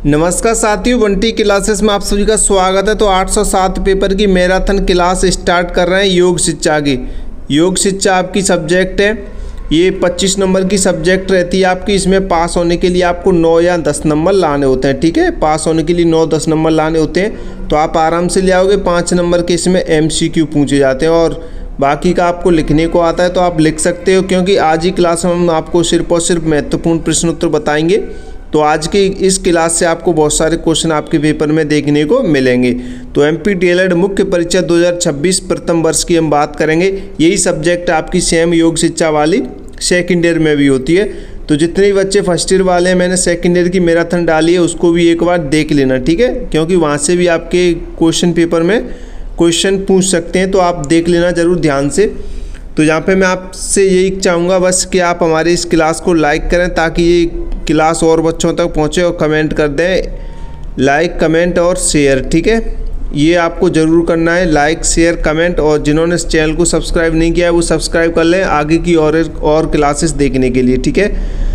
नमस्कार साथियों, बंटी क्लासेस में आप सभी का स्वागत है। तो 807 पेपर की मैराथन क्लास स्टार्ट कर रहे हैं योग शिक्षा की। योग शिक्षा आपकी सब्जेक्ट है, ये 25 नंबर की सब्जेक्ट रहती है आपकी। इसमें पास होने के लिए आपको 9 या 10 नंबर लाने होते हैं, ठीक है। पास होने के लिए 9-10 नंबर लाने होते हैं, तो आप आराम से ले आओगे। 5 नंबर के इसमें MCQ पूछे जाते हैं और बाकी का आपको लिखने को आता है तो आप लिख सकते हो, क्योंकि आज ही क्लास में हम आपको सिर्फ और सिर्फ महत्वपूर्ण प्रश्न उत्तर बताएंगे। तो आज की इस क्लास से आपको बहुत सारे क्वेश्चन आपके पेपर में देखने को मिलेंगे। तो MP DLED मुख्य परीक्षा 2026 प्रथम वर्ष की हम बात करेंगे। यही सब्जेक्ट आपकी सेम योग शिक्षा वाली सेकेंड ईयर में भी होती है। तो जितने भी बच्चे फर्स्ट ईयर वाले हैं, मैंने सेकेंड ईयर की मैराथन डाली है, उसको भी एक बार देख लेना, ठीक है। क्योंकि वहाँ से भी आपके क्वेश्चन पेपर में क्वेश्चन पूछ सकते हैं, तो आप देख लेना ज़रूर ध्यान से। तो यहाँ पे मैं आपसे यही चाहूँगा बस कि आप हमारी इस क्लास को लाइक करें, ताकि ये क्लास और बच्चों तक पहुँचे, और कमेंट कर दें, लाइक कमेंट और शेयर, ठीक है। ये आपको ज़रूर करना है, लाइक शेयर कमेंट। और जिन्होंने इस चैनल को सब्सक्राइब नहीं किया है वो सब्सक्राइब कर लें आगे की और क्लासेस देखने के लिए, ठीक है।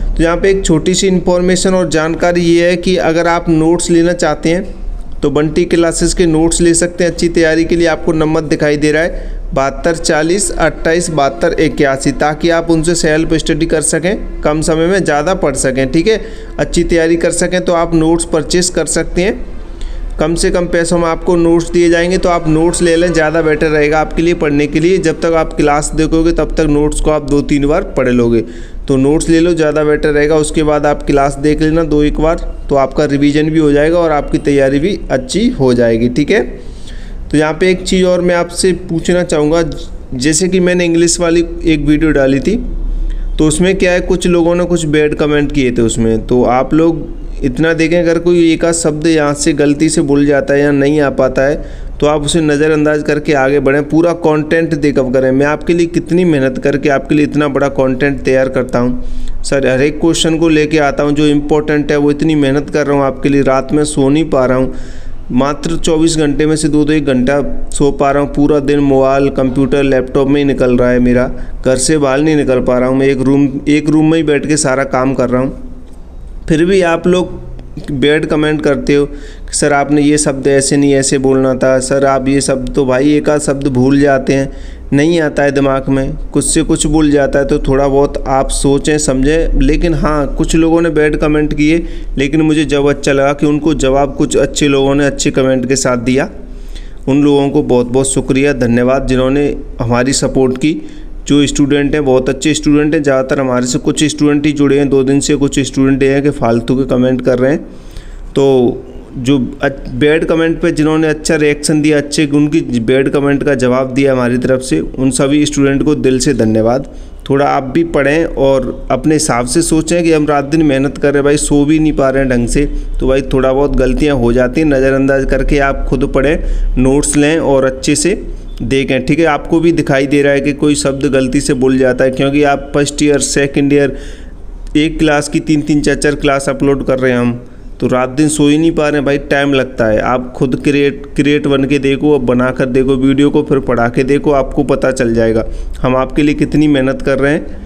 तो यहाँ पे एक छोटी सी इन्फॉर्मेशन और जानकारी ये है कि अगर आप नोट्स लेना चाहते हैं तो बंटी क्लासेस के नोट्स ले सकते हैं अच्छी तैयारी के लिए। आपको नंबर दिखाई दे रहा है 72 40 28 72 81, ताकि आप उनसे सेल्फ स्टडी कर सकें, कम समय में ज़्यादा पढ़ सकें, ठीक है। अच्छी तैयारी कर सकें तो आप नोट्स परचेस कर सकते हैं। कम से कम पैसों में आपको नोट्स दिए जाएंगे, तो आप नोट्स ले लें, ज़्यादा बेटर रहेगा आपके लिए पढ़ने के लिए। जब तक आप क्लास देखोगे तब तक नोट्स को आप 2-3 बार पढ़ लोगे, तो नोट्स ले लो, ज़्यादा बेटर रहेगा। उसके बाद आप क्लास देख लेना 2-1 बार, तो आपका रिवीजन भी हो जाएगा और आपकी तैयारी भी अच्छी हो जाएगी, ठीक है। तो यहाँ पे एक चीज़ और मैं आपसे पूछना चाहूँगा, जैसे कि मैंने इंग्लिश वाली एक वीडियो डाली थी, तो उसमें क्या है, कुछ लोगों ने कुछ बैड कमेंट किए थे उसमें। तो आप लोग इतना देखें, अगर कोई एक आध शब्द यहाँ से गलती से भूल जाता है या नहीं आ पाता है, तो आप उसे नज़रअंदाज करके आगे बढ़ें। पूरा कंटेंट देखकर करें। मैं आपके लिए कितनी मेहनत करके आपके लिए इतना बड़ा कंटेंट तैयार करता हूँ सर, हर एक क्वेश्चन को लेके आता हूँ जो इम्पोर्टेंट है, वो इतनी मेहनत कर रहा हूँ आपके लिए। रात में सो नहीं पा रहा हूँ, मात्र 24 घंटे में से 2-1 घंटा सो पा रहा हूँ। पूरा दिन मोबाइल कंप्यूटर लैपटॉप में ही निकल रहा है मेरा, घर से बाहर नहीं निकल पा रहा हूँ। मैं एक रूम में ही बैठ के सारा काम कर रहा हूँ। फिर भी आप लोग बैड कमेंट करते हो कि सर आपने ये शब्द ऐसे नहीं ऐसे बोलना था, सर आप ये शब्द, तो भाई एक आध शब्द भूल जाते हैं, नहीं आता है दिमाग में, कुछ से कुछ भूल जाता है, तो थोड़ा बहुत आप सोचें समझें। लेकिन हाँ, कुछ लोगों ने बैड कमेंट किए, लेकिन मुझे जब अच्छा लगा कि उनको जवाब कुछ अच्छे लोगों ने अच्छे कमेंट के साथ दिया। उन लोगों को बहुत बहुत शुक्रिया, धन्यवाद जिन्होंने हमारी सपोर्ट की। जो स्टूडेंट हैं बहुत अच्छे स्टूडेंट हैं, ज़्यादातर हमारे से कुछ स्टूडेंट ही जुड़े हैं 2 दिन से, कुछ स्टूडेंट हैं कि फालतू के कमेंट कर रहे हैं। तो जो बैड कमेंट पे जिन्होंने अच्छा रिएक्शन दिया, अच्छे उनकी बैड कमेंट का जवाब दिया हमारी तरफ से, उन सभी स्टूडेंट को दिल से धन्यवाद। थोड़ा आप भी पढ़ें और अपने हिसाब से सोचें कि हम रात दिन मेहनत कर रहे हैं, भाई सो भी नहीं पा रहे हैं ढंग से, तो भाई थोड़ा बहुत गलतियाँ हो जाती हैं। नज़रअंदाज करके आप खुद पढ़ें, नोट्स लें और अच्छे से देखें, ठीक है। आपको भी दिखाई दे रहा है कि कोई शब्द गलती से भूल जाता है, क्योंकि आप फर्स्ट ईयर सेकंड ईयर एक क्लास की 3-3 4-4 क्लास अपलोड कर रहे हैं हम, तो रात दिन सो ही नहीं पा रहे हैं भाई, टाइम लगता है। आप खुद क्रिएट बन के देखो, बना कर देखो वीडियो को, फिर पढ़ा के देखो, आपको पता चल जाएगा हम आपके लिए कितनी मेहनत कर रहे हैं।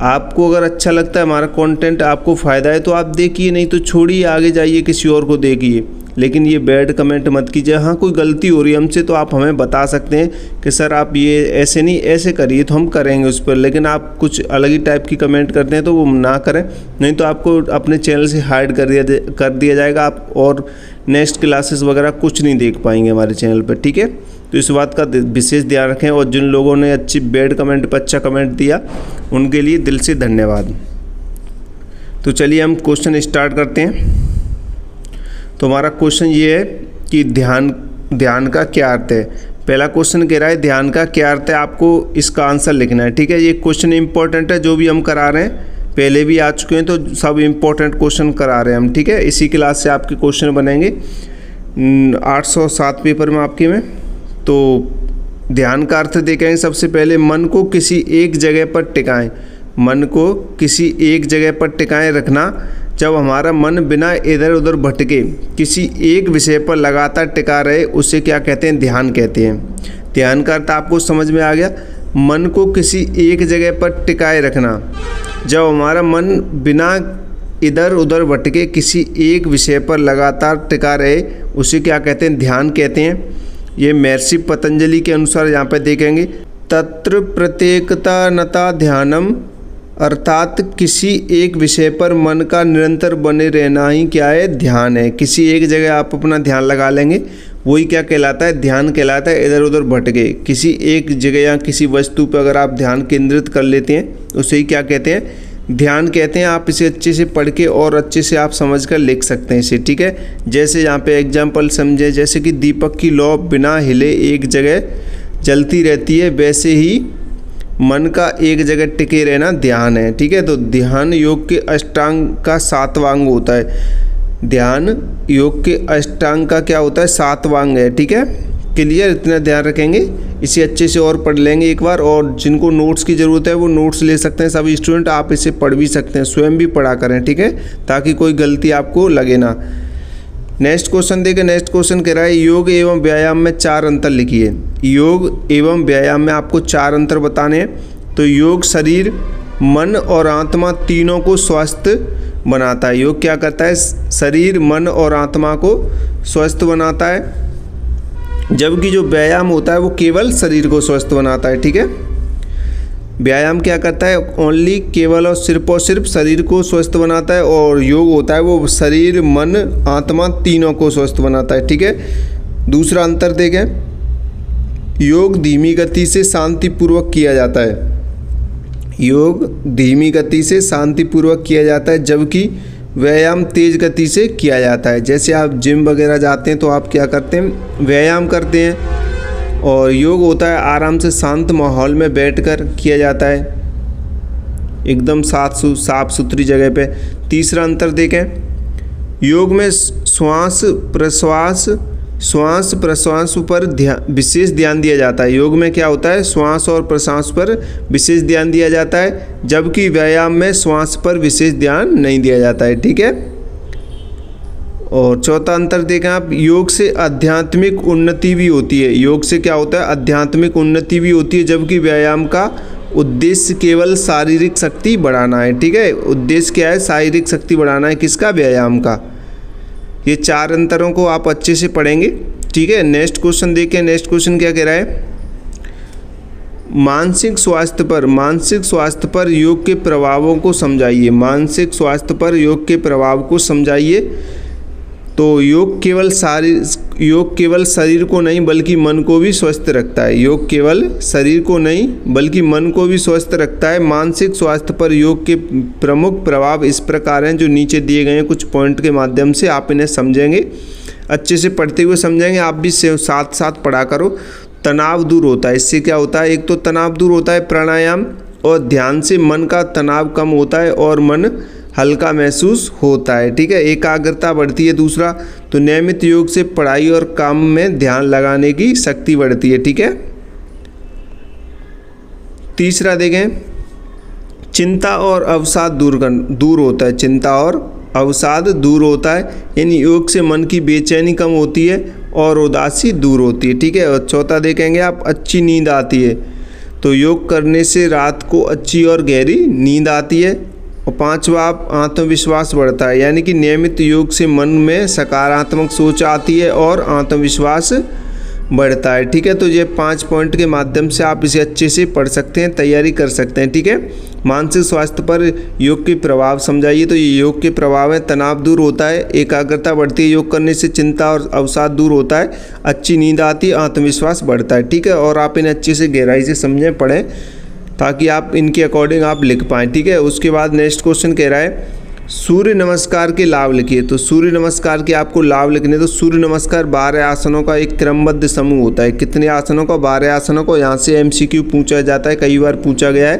आपको अगर अच्छा लगता है हमारा कंटेंट, आपको फ़ायदा है तो आप देखिए, नहीं तो छोड़िए, आगे जाइए किसी और को देखिए। लेकिन ये बैड कमेंट मत कीजिए। हाँ, कोई गलती हो रही है हमसे तो आप हमें बता सकते हैं कि सर आप ये ऐसे नहीं ऐसे करिए, तो हम करेंगे उस पर। लेकिन आप कुछ अलग ही टाइप की कमेंट करते हैं तो वो ना करें, नहीं तो आपको अपने चैनल से हाइड कर दिया जाएगा, आप और नेक्स्ट क्लासेस वगैरह कुछ नहीं देख पाएंगे हमारे चैनल पर, ठीक है। तो इस बात का विशेष ध्यान रखें। और जिन लोगों ने अच्छी बैड कमेंट पर अच्छा कमेंट दिया, उनके लिए दिल से धन्यवाद। तो चलिए हम क्वेश्चन स्टार्ट करते हैं। तो हमारा क्वेश्चन ये है कि ध्यान का क्या अर्थ है। पहला क्वेश्चन कह रहा है ध्यान का क्या अर्थ है, आपको इसका आंसर लिखना है, ठीक है। ये क्वेश्चन इंपॉर्टेंट है, जो भी हम करा रहे हैं पहले भी आ चुके हैं, तो सब इंपॉर्टेंट क्वेश्चन करा रहे हैं हम, ठीक है। इसी क्लास से आपके क्वेश्चन बनेंगे 807 पेपर में आपके में। तो ध्यान का अर्थ देखेंगे सबसे पहले, मन को किसी एक जगह पर टिकाएं। मन को किसी एक जगह पर टिकाए रखना। जब हमारा मन बिना इधर उधर भटके किसी एक विषय पर लगातार टिका रहे, उसे क्या कहते हैं, ध्यान कहते हैं। ध्यान का अर्थ आपको समझ में आ गया। मन को किसी एक जगह पर टिकाए रखना। जब हमारा मन बिना इधर उधर भटके किसी एक विषय पर लगातार टिका रहे उसे क्या कहते हैं, ध्यान कहते हैं। ये महर्षि पतंजलि के अनुसार यहाँ पे देखेंगे, तत्र प्रत्येकता ध्यानम, अर्थात किसी एक विषय पर मन का निरंतर बने रहना ही क्या है, ध्यान है। किसी एक जगह आप अपना ध्यान लगा लेंगे वही क्या कहलाता है, ध्यान कहलाता है। इधर उधर भटके किसी एक जगह या किसी वस्तु पर अगर आप ध्यान केंद्रित कर लेते हैं उसे ही क्या कहते हैं, ध्यान कहते हैं। आप इसे अच्छे से पढ़ के और अच्छे से आप समझ कर लिख सकते हैं इसे, ठीक है। जैसे यहाँ पे एग्जाम्पल समझे, जैसे कि दीपक की लौ बिना हिले एक जगह जलती रहती है, वैसे ही मन का एक जगह टिके रहना ध्यान है, ठीक है। तो ध्यान योग के अष्टांग का 7वां अंग होता है। ध्यान योग के अष्टांग का क्या होता है, 7वां अंग है, ठीक है। क्लियर, इतना ध्यान रखेंगे। इसे अच्छे से और पढ़ लेंगे एक बार, और जिनको नोट्स की ज़रूरत है वो नोट्स ले सकते हैं। सभी स्टूडेंट आप इसे पढ़ भी सकते हैं, स्वयं भी पढ़ा करें, ठीक है, ताकि कोई गलती आपको लगे ना। नेक्स्ट क्वेश्चन देखिए। नेक्स्ट क्वेश्चन कह रहा है, योग एवं व्यायाम में 4 अंतर लिखिए। योग एवं व्यायाम में आपको 4 अंतर बताने हैं। तो योग शरीर, मन और आत्मा तीनों को स्वस्थ बनाता है। योग क्या करता है, शरीर, मन और आत्मा को स्वस्थ बनाता है, जबकि जो व्यायाम होता है वो केवल शरीर को स्वस्थ बनाता है, ठीक है। व्यायाम क्या करता है, ओनली, केवल और सिर्फ शरीर को स्वस्थ बनाता है, और योग होता है वो शरीर, मन, आत्मा तीनों को स्वस्थ बनाता है, ठीक है। दूसरा अंतर देखें, योग धीमी गति से शांतिपूर्वक किया जाता है। योग धीमी गति से शांतिपूर्वक किया जाता है, जबकि व्यायाम तेज गति से किया जाता है। जैसे आप जिम वगैरह जाते हैं तो आप क्या करते हैं, व्यायाम करते हैं, और योग होता है आराम से शांत माहौल में बैठकर किया जाता है, एकदम साफ सुथरी जगह पे। तीसरा अंतर देखें, योग में श्वास प्रश्वास पर विशेष ध्यान दिया जाता है। योग में क्या होता है, श्वास और प्रश्वास पर विशेष ध्यान दिया जाता है, जबकि व्यायाम में श्वास पर विशेष ध्यान नहीं दिया जाता है, ठीक है। और चौथा अंतर देखें आप, योग से आध्यात्मिक उन्नति भी होती है। योग से क्या होता है, आध्यात्मिक उन्नति भी होती है, जबकि व्यायाम का उद्देश्य केवल शारीरिक शक्ति बढ़ाना है, ठीक है। उद्देश्य क्या है, शारीरिक शक्ति बढ़ाना है, किसका, व्यायाम का। ये 4 अंतरों को आप अच्छे से पढ़ेंगे, ठीक है। नेक्स्ट क्वेश्चन देखिए। नेक्स्ट क्वेश्चन क्या कह रहा है, मानसिक स्वास्थ्य पर योग के प्रभावों को समझाइए। मानसिक स्वास्थ्य पर योग के प्रभाव को समझाइए। तो योग केवल शरीर को नहीं बल्कि मन को भी स्वस्थ रखता है। योग केवल शरीर को नहीं बल्कि मन को भी स्वस्थ रखता है। मानसिक स्वास्थ्य पर योग के प्रमुख प्रभाव इस प्रकार हैं, जो नीचे दिए गए हैं। कुछ पॉइंट के माध्यम से आप इन्हें समझेंगे, अच्छे से पढ़ते हुए समझेंगे। आप भी साथ साथ पढ़ा करो। तनाव दूर होता है, इससे क्या होता है, एक तो तनाव दूर होता है प्राणायाम और ध्यान से मन का तनाव कम होता है और मन हल्का महसूस होता है, ठीक है। एकाग्रता बढ़ती है। दूसरा, तो नियमित योग से पढ़ाई और काम में ध्यान लगाने की शक्ति बढ़ती है, ठीक है। तीसरा देखें, चिंता और अवसाद दूर होता है। चिंता और अवसाद दूर होता है, यानी योग से मन की बेचैनी कम होती है और उदासी दूर होती है, ठीक है। और चौथा देखेंगे आप, अच्छी नींद आती है। तो योग करने से रात को अच्छी और गहरी नींद आती है। और पांचवा, आत्मविश्वास बढ़ता है, यानी कि नियमित योग से मन में सकारात्मक सोच आती है और आत्मविश्वास बढ़ता है, ठीक है। तो ये 5 पॉइंट के माध्यम से आप इसे अच्छे से पढ़ सकते हैं, तैयारी कर सकते हैं, ठीक है। मानसिक स्वास्थ्य पर योग के प्रभाव समझाइए। तो ये योग के प्रभाव है, तनाव दूर होता है, एकाग्रता बढ़ती है योग करने से, चिंता और अवसाद दूर होता है, अच्छी नींद आती है, आत्मविश्वास बढ़ता है, ठीक है। और आप इन्हें अच्छे से गहराई से समझें, पढ़ें, ताकि आप इनके अकॉर्डिंग आप लिख पाएँ, ठीक है। उसके बाद नेक्स्ट क्वेश्चन कह रहा है, सूर्य नमस्कार के लाभ लिखिए। तो सूर्य नमस्कार के आपको लाभ लिखने, तो सूर्य नमस्कार 12 आसनों का एक क्रमबद्ध समूह होता है। कितने आसनों का, 12 आसनों को। यहाँ से MCQ पूछा जाता है, कई बार पूछा गया है,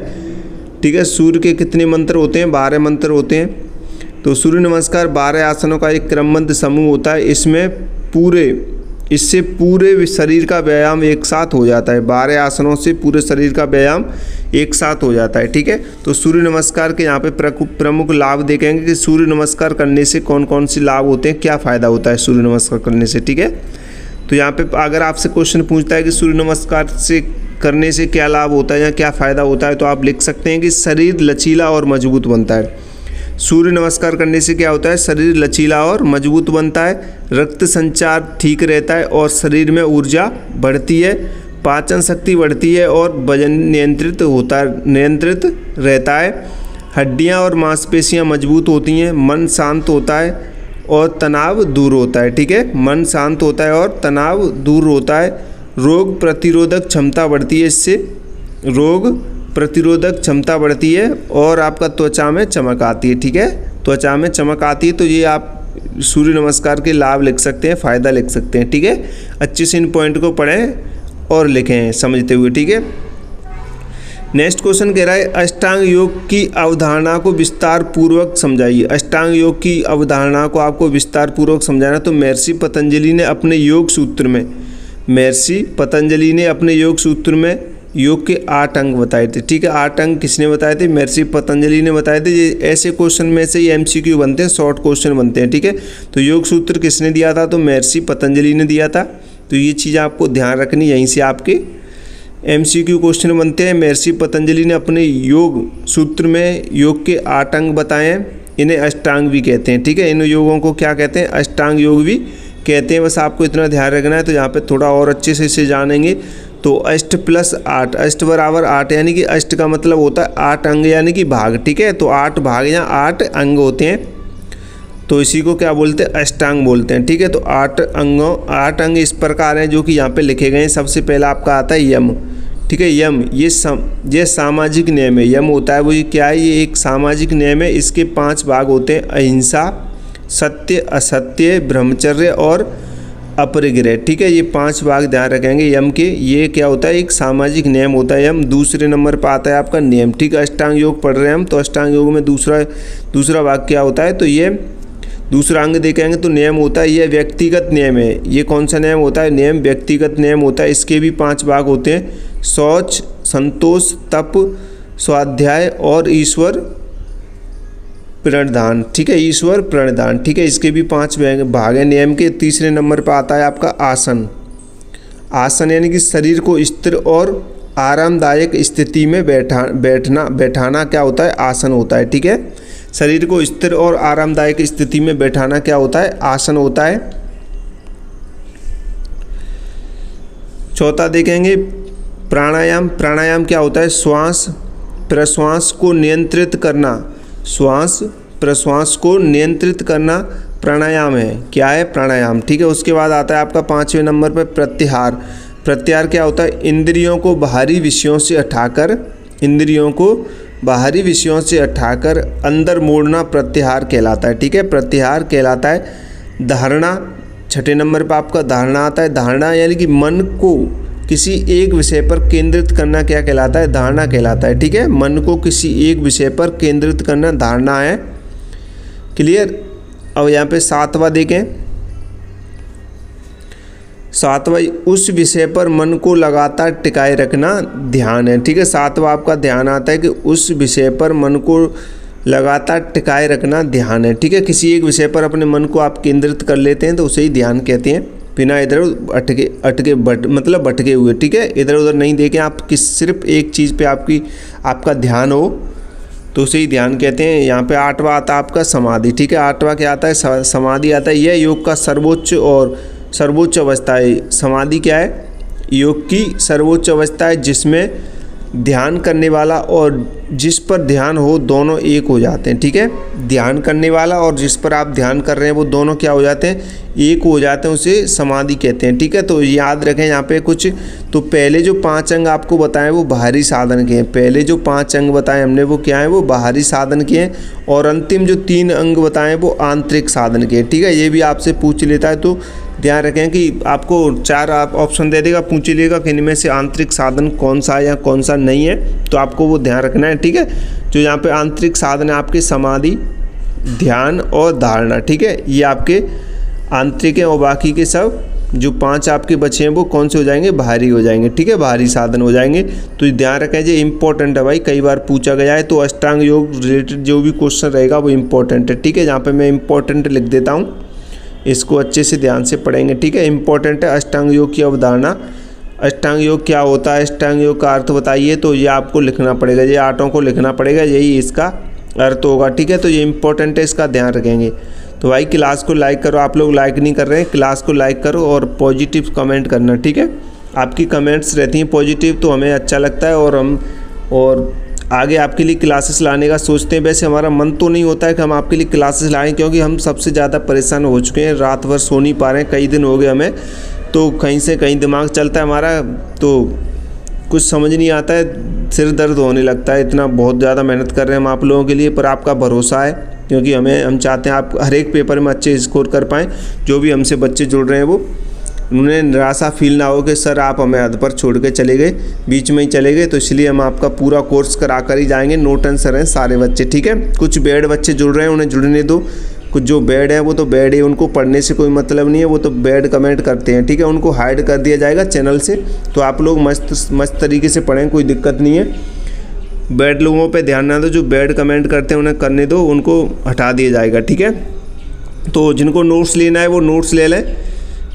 ठीक है। सूर्य के कितने मंत्र होते हैं, 12 मंत्र होते हैं। तो सूर्य नमस्कार 12 आसनों का एक क्रमबद्ध समूह होता है। इससे पूरे शरीर का व्यायाम एक साथ हो जाता है। 12 आसनों से पूरे शरीर का व्यायाम एक साथ हो जाता है, ठीक है। तो सूर्य नमस्कार के यहाँ पे प्रमुख लाभ देखेंगे कि सूर्य नमस्कार करने से कौन कौन से लाभ होते हैं, क्या फ़ायदा होता है सूर्य नमस्कार करने से, ठीक है। तो यहाँ पे अगर आपसे क्वेश्चन पूछता है कि सूर्य नमस्कार से करने से क्या लाभ होता है या क्या फ़ायदा होता है, तो आप लिख सकते हैं कि शरीर लचीला और मजबूत बनता है। सूर्य नमस्कार करने से क्या होता है, शरीर लचीला और मजबूत बनता है, रक्त संचार ठीक रहता है और शरीर में ऊर्जा बढ़ती है, पाचन शक्ति बढ़ती है और वजन नियंत्रित रहता है, हड्डियां और मांसपेशियां मजबूत होती हैं, मन शांत होता है और तनाव दूर होता है। ठीक है, मन शांत होता है और तनाव दूर होता है, रोग प्रतिरोधक क्षमता बढ़ती है, इससे रोग प्रतिरोधक क्षमता बढ़ती है और आपका त्वचा में चमक आती है। ठीक है, त्वचा में चमक आती है। तो ये आप सूर्य नमस्कार के लाभ लिख सकते हैं, फ़ायदा लिख सकते हैं। ठीक है, अच्छे से इन पॉइंट को पढ़ें और लिखें समझते हुए। ठीक है, नेक्स्ट क्वेश्चन कह रहा है अष्टांग योग की अवधारणा को विस्तार पूर्वक समझाइए। अष्टांग योग की अवधारणा को आपको विस्तार पूर्वक समझाना। तो महर्षि पतंजलि ने अपने योग सूत्र में योग के 8 अंग बताए थे। ठीक है, 8 अंग किसने बताए थे, महर्षि पतंजलि ने बताए थे। ये ऐसे क्वेश्चन में से ये MCQ बनते हैं, शॉर्ट क्वेश्चन बनते हैं। ठीक है, तो योग सूत्र किसने दिया था, तो महर्षि पतंजलि ने दिया था। तो ये चीज़ आपको ध्यान रखनी, यहीं से आपके MCQ क्वेश्चन बनते हैं। महर्षि पतंजलि ने अपने योग सूत्र में योग के 8 अंग बताए हैं, इन्हें अष्टांग भी कहते हैं। ठीक है, इन योगों को क्या कहते हैं, अष्टांग योग भी कहते हैं। बस आपको इतना ध्यान रखना है। तो यहाँ पे थोड़ा और अच्छे से इसे जानेंगे। तो अष्ट प्लस 8, अष्ट बराबर 8, यानी कि अष्ट का मतलब होता है 8 अंग यानी कि भाग। ठीक है, तो 8 भाग या 8 अंग होते हैं, तो इसी को क्या बोलते हैं, अष्टांग बोलते हैं। ठीक है, तो 8 अंग इस प्रकार हैं जो कि यहाँ पे लिखे गए हैं। सबसे पहला आपका आता है यम। ठीक है, यम ये सामाजिक नियम है। यम होता है वो ये क्या है, ये एक सामाजिक नियम है। इसके 5 भाग होते हैं, अहिंसा, सत्य, असत्य, ब्रह्मचर्य और अपरिग्रह। ठीक है, ये 5 भाग ध्यान रखेंगे यम के। ये क्या होता है, एक सामाजिक नियम होता है यम। दूसरे नंबर पर आता है आपका नियम। ठीक है, अष्टांग योग पढ़ रहे हैं हम, तो अष्टांग योग में दूसरा भाग क्या होता है, तो ये दूसरा अंग देखेंगे तो नियम होता है, ये व्यक्तिगत नियम है। ये कौन सा नियम होता है, नियम व्यक्तिगत नियम होता है। इसके भी 5 भाग होते हैं, शौच, संतोष, तप, स्वाध्याय और ईश्वर प्रणिधान। ठीक है, ईश्वर प्रणिधान। ठीक है, इसके भी 5 भाग हैं नियम के। तीसरे नंबर पर आता है आपका आसन। आसन यानी कि शरीर को स्थिर और आरामदायक स्थिति में बैठाना क्या होता है, आसन होता है। ठीक है, शरीर को स्थिर और आरामदायक स्थिति में बैठाना क्या होता है, आसन होता है। चौथा देखेंगे प्राणायाम। प्राणायाम क्या होता है, श्वास प्रश्वास को नियंत्रित करना, श्वास प्रश्वास को नियंत्रित करना प्राणायाम है। क्या है, प्राणायाम। ठीक है, उसके बाद आता है आपका 5वें नंबर पर प्रत्याहार। प्रत्याहार क्या होता है, इंद्रियों को बाहरी विषयों से हटाकर अंदर मोड़ना प्रत्याहार कहलाता है। ठीक है, प्रत्याहार कहलाता है। धारणा, 6ठे नंबर पर आपका धारणा आता है। धारणा यानी कि मन को किसी एक विषय पर केंद्रित करना क्या कहलाता है, धारणा कहलाता है। ठीक है, मन को किसी एक विषय पर केंद्रित करना धारणा है। क्लियर। अब यहाँ पे 7वां देखें, 7वां उस विषय पर मन को लगातार टिकाए रखना ध्यान है। ठीक है, 7वां आपका ध्यान आता है कि उस विषय पर मन को लगातार टिकाए रखना ध्यान है। ठीक है, किसी एक विषय पर अपने मन को आप केंद्रित कर लेते हैं तो उसे ही ध्यान कहते हैं, बिना इधर मतलब भटके हुए। ठीक है, इधर उधर नहीं देखें आप, सिर्फ एक चीज़ पे आपका ध्यान हो तो उसे ही ध्यान कहते हैं। यहाँ पे 8वां आता है आपका समाधि। ठीक है, 8वां क्या आता है, समाधि आता है। यह योग का सर्वोच्च अवस्था है। समाधि क्या है, योग की सर्वोच्च अवस्था है जिसमें ध्यान करने वाला और जिस पर ध्यान हो दोनों एक हो जाते हैं। ठीक है, ध्यान करने वाला और जिस पर आप ध्यान कर रहे हैं वो दोनों क्या हो जाते हैं, एक हो जाते हैं, उसे समाधि कहते हैं। ठीक है, तो याद रखें यहाँ पे कुछ। तो पहले जो 5 अंग आपको बताएं वो बाहरी साधन के हैं। पहले जो 5 अंग बताएं हमने वो क्या है, वो बाहरी साधन के हैं। और अंतिम जो 3 अंग बताएं वो आंतरिक साधन के हैं। ठीक है, ये भी आपसे पूछ लेता है, तो ध्यान रखें कि आपको 4 ऑप्शन दे देगा, पूछ लेगा कि इनमें से आंतरिक साधन कौन सा है या कौन सा नहीं है, तो आपको वो ध्यान रखना है। ठीक है, जो यहाँ पे आंतरिक साधन है आपके समाधि, ध्यान और धारणा। ठीक है, ये आपके आंतरिक हैं और बाकी के सब जो 5 आपके बचे हैं वो कौन से हो जाएंगे, बाहरी हो जाएंगे। ठीक है, बाहरी साधन हो जाएंगे। तो ध्यान रखें, ये इंपॉर्टेंट है भाई, कई बार पूछा गया है। तो अष्टांग योग रिलेटेड जो भी क्वेश्चन रहेगा वो इंपॉर्टेंट है। ठीक है, यहाँ पे मैं इंपॉर्टेंट लिख देता हूँ, इसको अच्छे से ध्यान से पढ़ेंगे। ठीक है, इंपॉर्टेंट है अष्टांग योग की अवधारणा। अष्टांग योग क्या होता है, अष्टांग योग का अर्थ बताइए। तो ये आपको लिखना पड़ेगा, ये 8 को लिखना पड़ेगा, यही इसका अर्थ होगा, ठीक है। तो ये इंपॉर्टेंट है, इसका ध्यान रखेंगे। तो भाई क्लास को लाइक करो, आप लोग लाइक नहीं कर रहे हैं, क्लास को लाइक करो और पॉजिटिव कमेंट करना, ठीक है। आपकी कमेंट्स रहती हैं पॉजिटिव तो हमें अच्छा लगता है और आगे आपके लिए क्लासेस लाने का सोचते हैं। वैसे हमारा मन तो नहीं होता है कि हम आपके लिए क्लासेस लाएं, क्योंकि हम सबसे ज़्यादा परेशान हो चुके हैं, रात भर सो नहीं पा रहे हैं, कई दिन हो गए हमें, तो कहीं से कहीं दिमाग चलता है हमारा, तो कुछ समझ नहीं आता है, सिर दर्द होने लगता है। इतना बहुत ज़्यादा मेहनत कर रहे हैं हम आप लोगों के लिए, पर आपका भरोसा है, क्योंकि हम चाहते हैं आप हर एक पेपर में अच्छे स्कोर कर पाएँ। जो भी हमसे बच्चे जुड़ रहे हैं वो उन्हें निराशा फील ना हो कि सर आप हमें अध पर छोड़ के चले गए, बीच में ही चले गए। तो इसलिए हम आपका पूरा कोर्स करा कर ही जाएंगे, नो टेंशन हैं सारे बच्चे, ठीक है। कुछ बैड बच्चे जुड़ रहे हैं, उन्हें जुड़ने दो। कुछ जो बैड है वो तो बैड है, उनको पढ़ने से कोई मतलब नहीं है, वो तो बैड कमेंट करते हैं, ठीक है। उनको हाइड कर दिया जाएगा चैनल से। तो आप लोग मस्त तरीके से पढ़ें, कोई दिक्कत नहीं है। बैड लोगों पे ध्यान ना दो, जो बैड कमेंट करते हैं उन्हें करने दो, उनको हटा दिया जाएगा, ठीक है। तो जिनको नोट्स लेना है वो नोट्स ले लें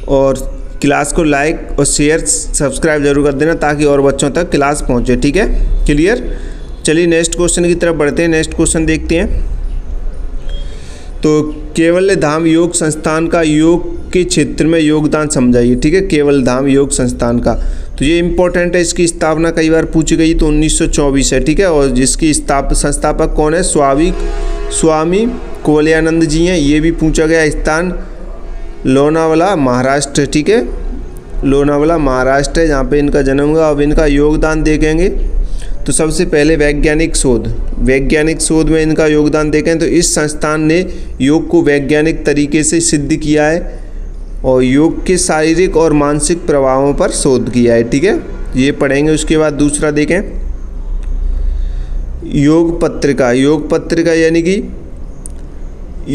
और क्लास को लाइक और शेयर सब्सक्राइब जरूर कर देना, ताकि और बच्चों तक क्लास पहुंचे, ठीक है। क्लियर। चलिए नेक्स्ट क्वेश्चन की तरफ बढ़ते हैं। नेक्स्ट क्वेश्चन देखते हैं। तो केवल्य धाम योग संस्थान का योग के क्षेत्र में योगदान समझाइए, ठीक है। केवल्य धाम योग संस्थान का, तो ये इंपॉर्टेंट है, इसकी स्थापना कई बार पूछी गई, तो 1924 है, ठीक है। और जिसकी संस्थापक कौन है? स्वामी कोवलयानंद जी हैं। ये भी पूछा गया। स्थान लोनावाला महाराष्ट्र, ठीक है। लोनावाला महाराष्ट्र है जहाँ पे इनका जन्म हुआ। अब इनका योगदान देखेंगे तो सबसे पहले वैज्ञानिक शोध में इनका योगदान देखें तो इस संस्थान ने योग को वैज्ञानिक तरीके से सिद्ध किया है और योग के शारीरिक और मानसिक प्रभावों पर शोध किया है, ठीक है। ये पढ़ेंगे। उसके बाद दूसरा देखें, योग पत्रिका यानी कि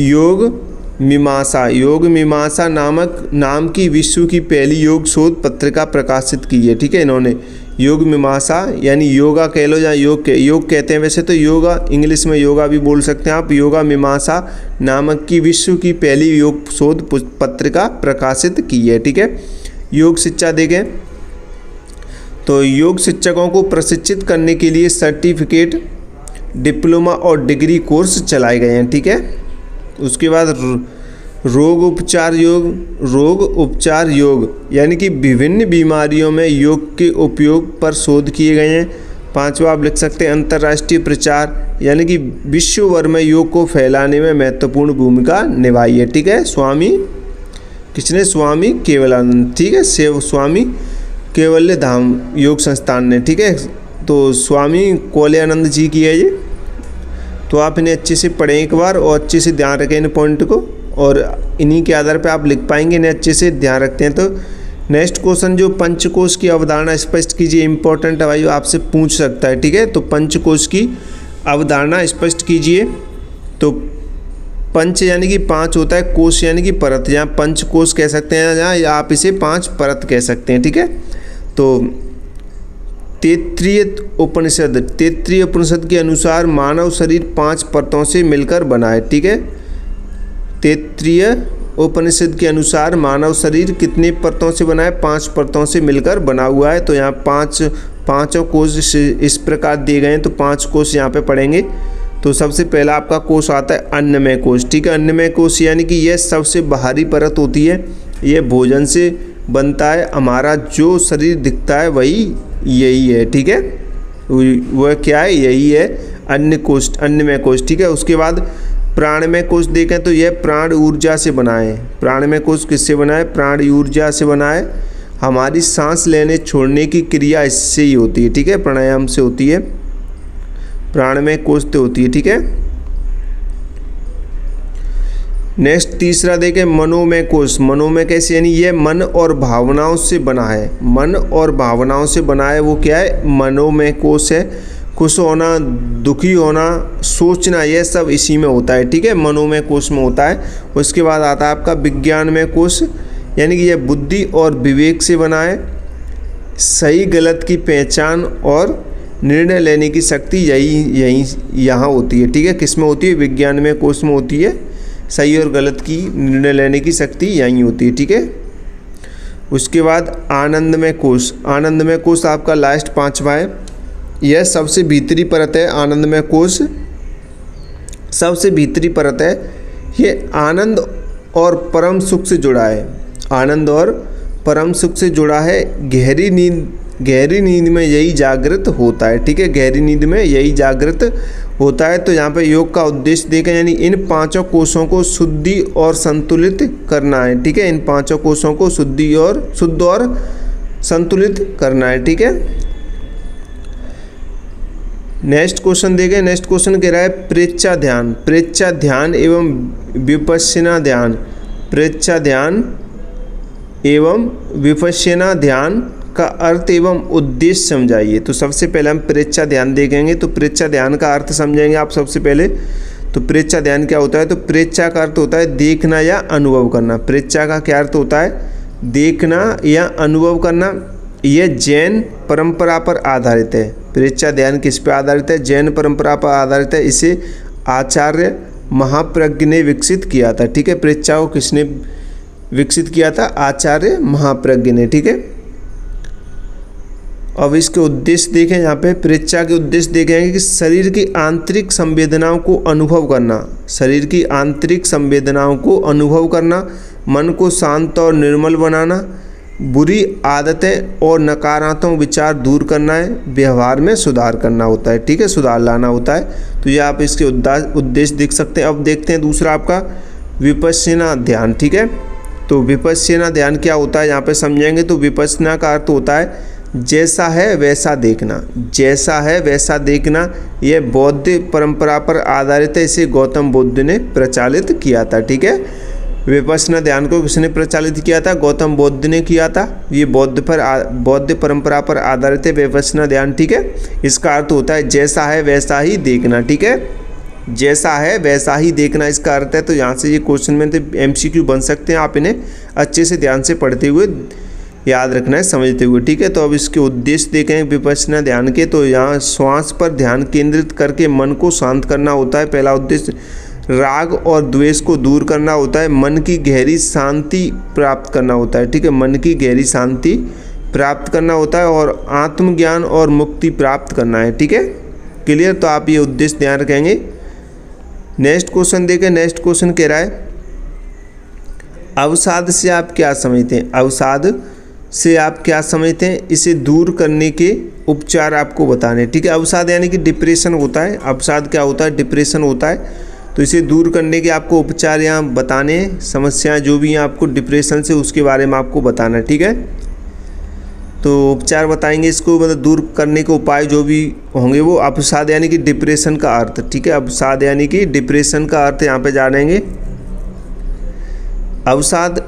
योग मीमांसा नाम की विश्व की पहली योग शोध पत्रिका प्रकाशित की है, ठीक है। इन्होंने योग मीमांसा यानी योगा कह लो या योग कहते हैं, वैसे तो योगा इंग्लिश में योगा भी बोल सकते हैं आप। योगा मीमांसा नामक की विश्व की पहली योग शोध पत्रिका प्रकाशित की है, ठीक है। योग शिक्षा देखें तो योग शिक्षकों को प्रशिक्षित करने के लिए सर्टिफिकेट, डिप्लोमा और डिग्री कोर्स चलाए गए हैं, ठीक है। उसके बाद रोग उपचार योग यानी कि विभिन्न बीमारियों में योग के उपयोग पर शोध किए गए हैं। पांचवा आप लिख सकते हैं अंतर्राष्ट्रीय प्रचार यानी कि विश्व भर में योग को फैलाने में महत्वपूर्ण भूमिका निभाई है, ठीक है। स्वामी केवलानंद, ठीक है। स्वामी केवल्य धाम योग संस्थान ने, ठीक है। तो स्वामी कोवलयानंद जी की है ये। तो आप इन्हें अच्छे से पढ़ें एक बार और अच्छे से ध्यान रखें इन पॉइंट को, और इन्हीं के आधार पे आप लिख पाएंगे। इन्हें अच्छे से ध्यान रखते हैं। तो नेक्स्ट क्वेश्चन जो पंचकोश की अवधारणा स्पष्ट कीजिए, इंपॉर्टेंट है भाई, आपसे पूछ सकता है, ठीक है। तो पंचकोश की अवधारणा स्पष्ट कीजिए। तो पंच यानी कि पांच होता है, कोश यानी कि परत, यहाँ पंचकोश कह सकते हैं, यहाँ आप इसे पांच परत कह सकते हैं, ठीक है। तो तैत्तिरीय उपनिषद के अनुसार मानव शरीर 5 परतों से मिलकर बना है, ठीक है। तैत्तिरीय उपनिषद के अनुसार मानव शरीर कितने परतों से बना है? 5 परतों से मिलकर बना हुआ है। तो यहाँ पांचों कोश इस प्रकार दिए गए हैं, तो 5 कोश यहाँ पे पढ़ेंगे। तो सबसे पहला आपका कोश आता है अन्नमय कोश, ठीक है। अन्नमय कोश यानी कि यह सबसे बाहरी परत होती है, यह भोजन से बनता है। हमारा जो शरीर दिखता है वही यही है, ठीक है। वह क्या है? यही है अन्नमय कोश, ठीक है। उसके बाद प्राणमय कोश देखें तो यह प्राण ऊर्जा से बना है। प्राणमय कोश किससे बना है? प्राण ऊर्जा से बना है। हमारी सांस लेने छोड़ने की क्रिया इससे ही होती है, ठीक है, प्राणायाम से होती है, प्राणमय कोश से होती है, ठीक है। नेक्स्ट तीसरा देखें मनोमय कोश। मनोमय कैसे? यानी यह मन और भावनाओं से बना है, मन और भावनाओं से बना है। वो क्या है? मनोमय कोश है। खुश होना, दुखी होना, सोचना, यह सब इसी में होता है, ठीक है, मनोमय कोश में होता है। उसके बाद आता है आपका विज्ञानमय कोश, यानी कि यह बुद्धि और विवेक से बना है। सही गलत की पहचान और निर्णय लेने की शक्ति यहाँ होती है, ठीक है। किस में होती है? विज्ञानमय कोश में होती है। सही और गलत की निर्णय लेने की शक्ति यहीं होती है, ठीक है। उसके बाद आनंदमय कोश। आनंदमय कोश आपका लास्ट 5वां है। यह सबसे भीतरी परत है आनंदमय कोश। सबसे भीतरी परत है, ये आनंद और परम सुख से जुड़ा है। आनंद और परम सुख से जुड़ा है। गहरी नींद में यही जागृत होता है। ठीक है, गहरी नींद में यही जागृत होता है। तो यहाँ पे योग का उद्देश्य देखें, यानी इन पांचों कोषों को शुद्धि और संतुलित करना है। ठीक है, इन पांचों कोषों को शुद्ध और संतुलित करना है। ठीक है, नेक्स्ट क्वेश्चन देखें। नेक्स्ट क्वेश्चन कह रहा है प्रेच्छा ध्यान। प्रेच्छा ध्यान एवं विपश्यना ध्यान। प्रेच्छा ध्यान एवं विपश्यना ध्यान का अर्थ एवं उद्देश्य समझाइए। तो सबसे पहले हम प्रेच्छा ध्यान देखेंगे। तो प्रेच्छा ध्यान का अर्थ समझेंगे आप सबसे पहले। तो प्रेच्छा ध्यान क्या होता है? तो प्रेच्छा का अर्थ होता है देखना या अनुभव करना। प्रेच्छा का क्या अर्थ होता है? देखना या अनुभव करना। यह जैन परंपरा पर आधारित है। प्रेच्छा ध्यान किस पर आधारित है? जैन परंपरा पर आधारित है। इसे आचार्य महाप्रज्ञ ने विकसित किया था। ठीक है, प्रेच्छा को किसने विकसित किया था? आचार्य महाप्रज्ञ ने। ठीक है, अब इसके उद्देश्य देखें। यहाँ पे प्रेच्छा के उद्देश्य देखेंगे कि शरीर की आंतरिक संवेदनाओं को अनुभव करना। शरीर की आंतरिक संवेदनाओं को अनुभव करना, मन को शांत और निर्मल बनाना, बुरी आदतें और नकारात्मक विचार दूर करना है, व्यवहार में सुधार करना होता है। ठीक है, सुधार लाना होता है। तो ये आप इसके उद्देश्य देख सकते हैं। अब देखते हैं दूसरा आपका विपश्यना ध्यान। ठीक है, तो विपश्यना ध्यान क्या होता है यहाँ पे समझेंगे। तो विपश्यना का अर्थ होता है जैसा है वैसा देखना। जैसा है वैसा देखना, यह बौद्ध परंपरा पर आधारित है। इसे गौतम बुद्ध ने प्रचलित किया था। ठीक है, विपश्यना ध्यान को किसने प्रचलित किया था? गौतम बुद्ध ने किया था। ये बौद्ध परंपरा पर आधारित है विपश्यना ध्यान। ठीक है, इसका अर्थ होता है जैसा है वैसा ही देखना। ठीक है, जैसा है वैसा ही देखना इसका अर्थ है। तो यहाँ से ये क्वेश्चन में MCQ बन सकते हैं। आप इन्हें अच्छे से ध्यान से पढ़ते हुए याद रखना है, समझते हुए। ठीक है, तो अब इसके उद्देश्य देखें विपश्यना ध्यान के। तो यहाँ श्वास पर ध्यान केंद्रित करके मन को शांत करना होता है, पहला उद्देश्य। राग और द्वेष को दूर करना होता है। मन की गहरी शांति प्राप्त करना होता है। ठीक है, मन की गहरी शांति प्राप्त करना होता है और आत्मज्ञान और मुक्ति प्राप्त करना है। ठीक है, क्लियर? तो आप ये उद्देश्य ध्यान रखेंगे। नेक्स्ट क्वेश्चन देखें। नेक्स्ट क्वेश्चन कह रहा है अवसाद से आप क्या समझते हैं? अवसाद से आप क्या समझते हैं? इसे दूर करने के उपचार आपको बताने। ठीक है, अवसाद यानी कि डिप्रेशन होता है। अवसाद क्या होता है? डिप्रेशन होता है। तो इसे दूर करने के आपको उपचार यहाँ बताने, समस्याएं जो भी हैं आपको डिप्रेशन से, उसके बारे में आपको बताना है। ठीक है, तो उपचार बताएंगे इसको, मतलब दूर करने के उपाय जो भी होंगे वो। अवसाद यानी कि डिप्रेशन का अर्थ। ठीक है, अवसाद यानी कि डिप्रेशन का अर्थ यहाँ पे जानेंगे। अवसाद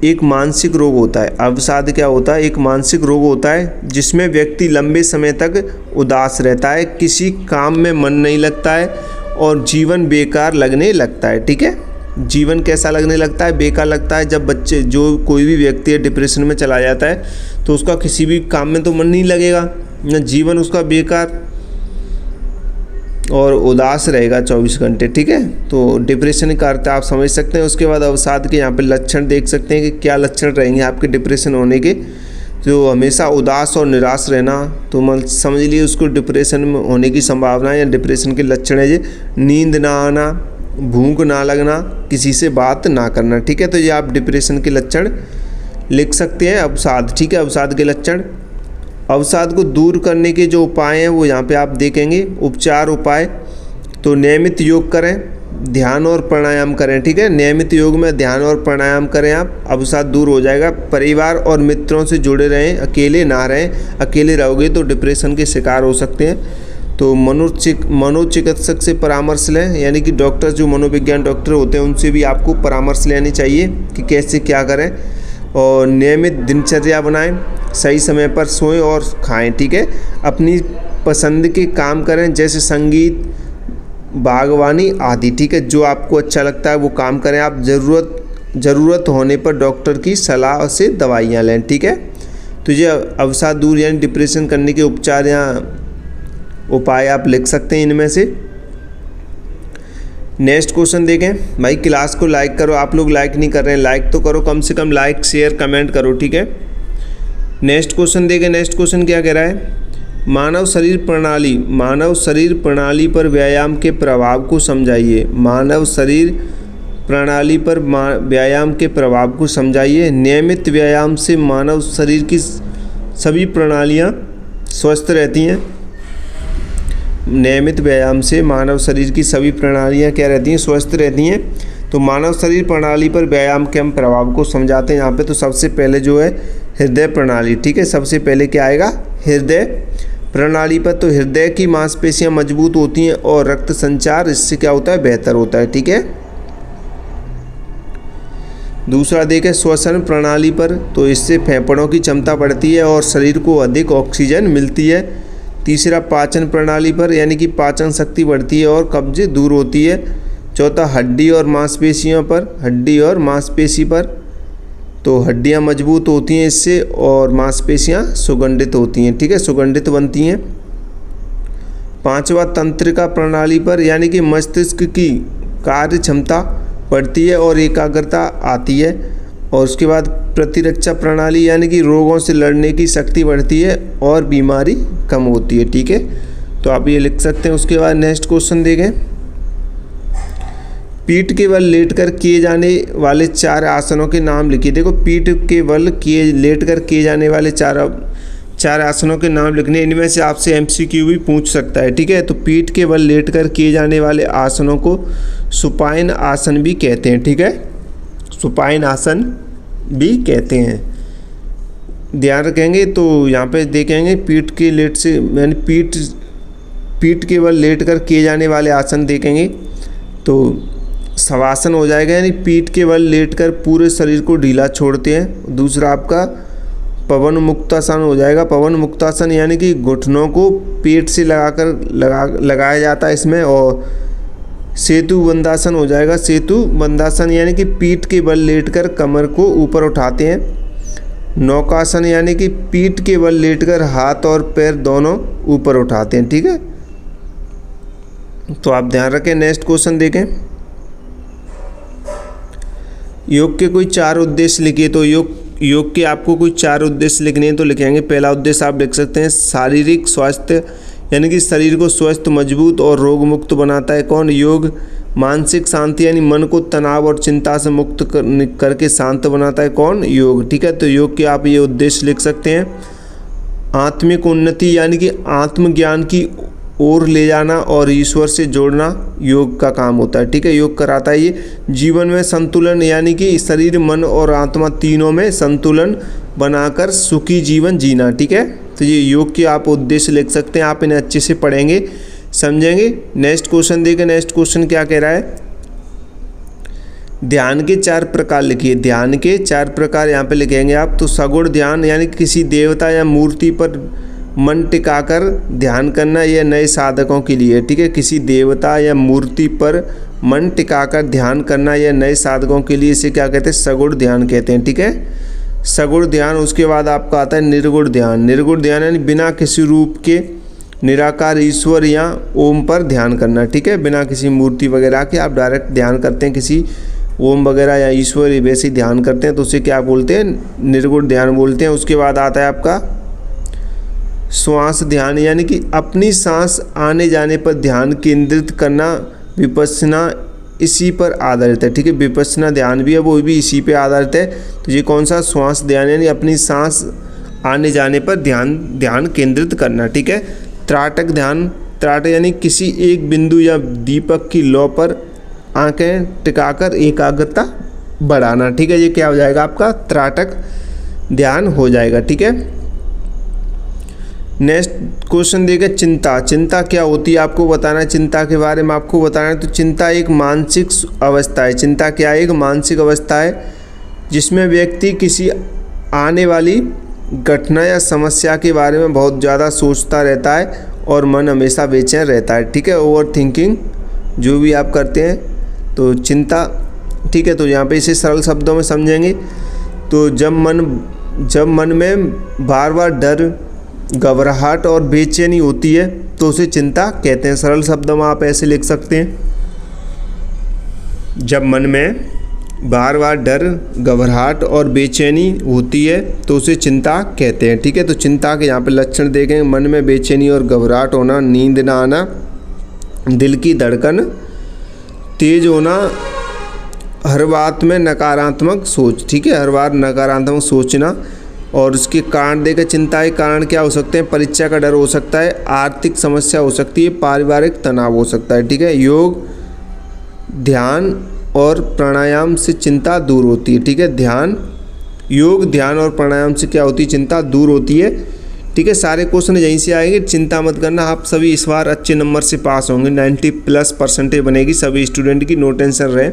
एक मानसिक रोग होता है। अवसाद क्या होता है? एक मानसिक रोग होता है जिसमें व्यक्ति लंबे समय तक उदास रहता है, किसी काम में मन नहीं लगता है और जीवन बेकार लगने लगता है। ठीक है, जीवन कैसा लगने लगता है? बेकार लगता है। जब कोई भी व्यक्ति है डिप्रेशन में चला जाता है तो उसका किसी भी काम में तो मन नहीं लगेगा, न जीवन उसका बेकार और उदास रहेगा 24 घंटे। ठीक है, तो डिप्रेशन का अर्थ आप समझ सकते हैं। उसके बाद अवसाद के यहाँ पे लक्षण देख सकते हैं कि क्या लक्षण रहेंगे आपके डिप्रेशन होने के। जो हमेशा उदास और निराश रहना, तो मतलब समझ लिए उसको डिप्रेशन में होने की संभावना है या डिप्रेशन के लक्षण है ये। नींद ना आना, भूख ना लगना, किसी से बात ना करना। ठीक है, तो ये आप डिप्रेशन के लक्षण लिख सकते हैं। अवसाद, ठीक है, अवसाद के लक्षण। अवसाद को दूर करने के जो उपाय हैं वो यहाँ पे आप देखेंगे। उपचार उपाय, तो नियमित योग करें, ध्यान और प्राणायाम करें। ठीक है, नियमित योग में ध्यान और प्राणायाम करें आप, अवसाद दूर हो जाएगा। परिवार और मित्रों से जुड़े रहें, अकेले ना रहें। अकेले रहोगे तो डिप्रेशन के शिकार हो सकते हैं। तो मनोचिकित्सक से परामर्श लें, यानी कि डॉक्टर, जो मनोविज्ञान डॉक्टर होते हैं उनसे भी आपको परामर्श लेनी चाहिए कि कैसे क्या करें। और नियमित दिनचर्या बनाएं, सही समय पर सोएं और खाएं। ठीक है, अपनी पसंद के काम करें, जैसे संगीत, बागवानी आदि। ठीक है, जो आपको अच्छा लगता है वो काम करें आप। ज़रूरत होने पर डॉक्टर की सलाह से दवाइयाँ लें। ठीक है, तो ये अवसाद दूर यानी डिप्रेशन करने के उपचार या उपाय आप लिख सकते हैं इनमें से। नेक्स्ट क्वेश्चन देखें। भाई क्लास को लाइक करो, आप लोग लाइक नहीं कर रहे हैं, लाइक तो करो, कम से कम लाइक शेयर कमेंट करो। ठीक है, नेक्स्ट क्वेश्चन देखें। नेक्स्ट क्वेश्चन क्या कह रहा है? मानव शरीर प्रणाली पर व्यायाम के प्रभाव को समझाइए। मानव शरीर प्रणाली पर व्यायाम के प्रभाव को समझाइए। नियमित व्यायाम से मानव शरीर की सभी प्रणालियाँ स्वस्थ रहती हैं। नियमित व्यायाम से मानव शरीर की सभी प्रणालियाँ क्या रहती हैं? स्वस्थ रहती हैं। तो मानव शरीर प्रणाली पर व्यायाम के हम प्रभाव को समझाते हैं यहाँ पे। तो सबसे पहले जो है हृदय प्रणाली, ठीक है, सबसे पहले क्या आएगा? हृदय प्रणाली पर। तो हृदय की मांसपेशियाँ मजबूत होती हैं और रक्त संचार इससे क्या होता है? बेहतर होता है, ठीक है। दूसरा देखें श्वसन प्रणाली पर, तो इससे फेफड़ों की क्षमता बढ़ती है और शरीर को अधिक ऑक्सीजन मिलती है। तीसरा पाचन प्रणाली पर, यानी कि पाचन शक्ति बढ़ती है और कब्ज दूर होती है। चौथा हड्डी और मांसपेशियों पर, हड्डी और मांसपेशी पर, तो हड्डियां मजबूत होती हैं इससे और मांसपेशियां सुगंधित होती हैं, ठीक है, सुगंधित बनती हैं। पांचवा तंत्रिका प्रणाली पर, यानी कि मस्तिष्क की कार्य क्षमता बढ़ती है और एकाग्रता आती है। और उसके बाद प्रतिरक्षा प्रणाली, यानी कि रोगों से लड़ने की शक्ति बढ़ती है और बीमारी कम होती है, ठीक है। तो आप ये लिख सकते हैं। उसके बाद नेक्स्ट क्वेश्चन देखें। पीठ के बल लेटकर किए जाने वाले 4 आसनों के नाम लिखिए। देखो, पीठ के बल लेटकर किए जाने वाले चार आसनों के नाम लिखने। इनमें से आपसे MCQ भी पूछ सकता है, ठीक है। तो पीठ के बल लेटकर किए जाने वाले आसनों को सुपाइन आसन भी कहते हैं, ठीक है, सुपाइन आसन भी कहते हैं, ध्यान रखेंगे। तो यहाँ पे देखेंगे पीठ के लेट से, यानी पीठ के बल लेटकर किए जाने वाले आसन देखेंगे तो शवासन हो जाएगा, यानी पीठ के बल लेटकर पूरे शरीर को ढीला छोड़ते हैं। दूसरा आपका पवन मुक्तासन हो जाएगा। पवन मुक्तासन यानी कि घुटनों को पेट से लगाया जाता है इसमें। और सेतु बंदासन हो जाएगा। सेतु बंदासन यानी कि पीठ के बल लेटकर कमर को ऊपर उठाते हैं। नौकासन यानी कि पीठ के बल लेटकर हाथ और पैर दोनों ऊपर उठाते हैं, ठीक है। तो आप ध्यान रखें। नेक्स्ट क्वेश्चन देखें। योग के कोई 4 उद्देश्य लिखिए। तो योग के आपको कोई 4 उद्देश्य लिखने हैं तो लिखेंगे। पहला उद्देश्य आप लिख सकते हैं शारीरिक स्वास्थ्य, यानी कि शरीर को स्वस्थ, मजबूत और रोग मुक्त बनाता है। कौन? योग। मानसिक शांति, यानी मन को तनाव और चिंता से मुक्त करके शांत बनाता है। कौन? योग, ठीक है। तो योग के आप ये उद्देश्य लिख सकते हैं। आत्मिक उन्नति, यानी कि आत्मज्ञान की ओर ले जाना और ईश्वर से जोड़ना योग का काम होता है, ठीक है, योग कराता है ये। जीवन में संतुलन, यानी कि शरीर, मन और आत्मा तीनों में संतुलन बनाकर सुखी जीवन जीना, ठीक है। तो ये योग के आप उद्देश्य लिख सकते हैं। आप इन्हें अच्छे से पढ़ेंगे, समझेंगे। नेक्स्ट क्वेश्चन देखिए। नेक्स्ट क्वेश्चन क्या कह रहा है? ध्यान के 4 प्रकार लिखिए। ध्यान के 4 प्रकार यहाँ पे लिखेंगे आप। तो सगुण ध्यान, यानी किसी देवता या मूर्ति पर मन टिकाकर ध्यान करना, यह नए साधकों के लिए, ठीक है। किसी देवता या मूर्ति पर मन टिकाकर ध्यान करना, यह नए साधकों के लिए, इसे क्या कहते हैं? सगुण ध्यान कहते हैं, ठीक है, सगुण ध्यान। उसके बाद आपका आता है निर्गुण ध्यान। निर्गुण ध्यान यानी बिना किसी रूप के निराकार ईश्वर या ओम पर ध्यान करना, ठीक है, बिना किसी मूर्ति वगैरह के आप डायरेक्ट ध्यान करते हैं, किसी ओम वगैरह या ईश्वर वैसे ध्यान करते हैं, तो उसे क्या बोलते हैं? निर्गुण ध्यान बोलते हैं। उसके बाद आता है आपका श्वास ध्यान, यानी कि अपनी सांस आने जाने पर ध्यान केंद्रित करना। विपश्यना इसी पर आधारित है, ठीक है, विपश्यना ध्यान भी है, वो भी इसी पे आधारित है। तो ये कौन सा? श्वास ध्यान, यानी अपनी सांस आने जाने पर ध्यान केंद्रित करना, ठीक है। त्राटक ध्यान, त्राटक यानी किसी एक बिंदु या दीपक की लौ पर आंखें टिकाकर एकाग्रता बढ़ाना, ठीक है, ये क्या हो जाएगा? आपका त्राटक ध्यान हो जाएगा, ठीक है। नेक्स्ट क्वेश्चन देखिए। चिंता। चिंता क्या होती है आपको बताना है, चिंता के बारे में आपको बताना है। तो चिंता एक मानसिक अवस्था है। चिंता क्या है? एक मानसिक अवस्था है जिसमें व्यक्ति किसी आने वाली घटना या समस्या के बारे में बहुत ज़्यादा सोचता रहता है और मन हमेशा बेचैन रहता है, ठीक है, ओवर थिंकिंग जो भी आप करते हैं, तो चिंता, ठीक है। तो यहाँ पे इसे सरल शब्दों में समझेंगे तो जब मन में बार बार डर, घबराहट और बेचैनी होती है तो उसे चिंता कहते हैं। सरल शब्दों में आप ऐसे लिख सकते हैं, जब मन में बार बार डर, घबराहट और बेचैनी होती है तो उसे चिंता कहते हैं। ठीक है, तो चिंता के यहाँ पे लक्षण देखेंगे, मन में बेचैनी और घबराहट होना, नींद ना आना, दिल की धड़कन तेज होना, हर बात में नकारात्मक सोच। ठीक है, हर बार नकारात्मक सोचना। और उसके कारण देखें, चिंता के कारण क्या हो सकते हैं, परीक्षा का डर हो सकता है, आर्थिक समस्या हो सकती है, पारिवारिक तनाव हो सकता है। ठीक है, योग, ध्यान और प्राणायाम से चिंता दूर होती है। ठीक है, योग, ध्यान और प्राणायाम से क्या होती है, चिंता दूर होती है। ठीक है, सारे क्वेश्चन यहीं से आएंगे, चिंता मत करना, आप सभी इस बार अच्छे नंबर से पास होंगे, 90+ % बनेगी सभी स्टूडेंट की, नो टेंशन रहे।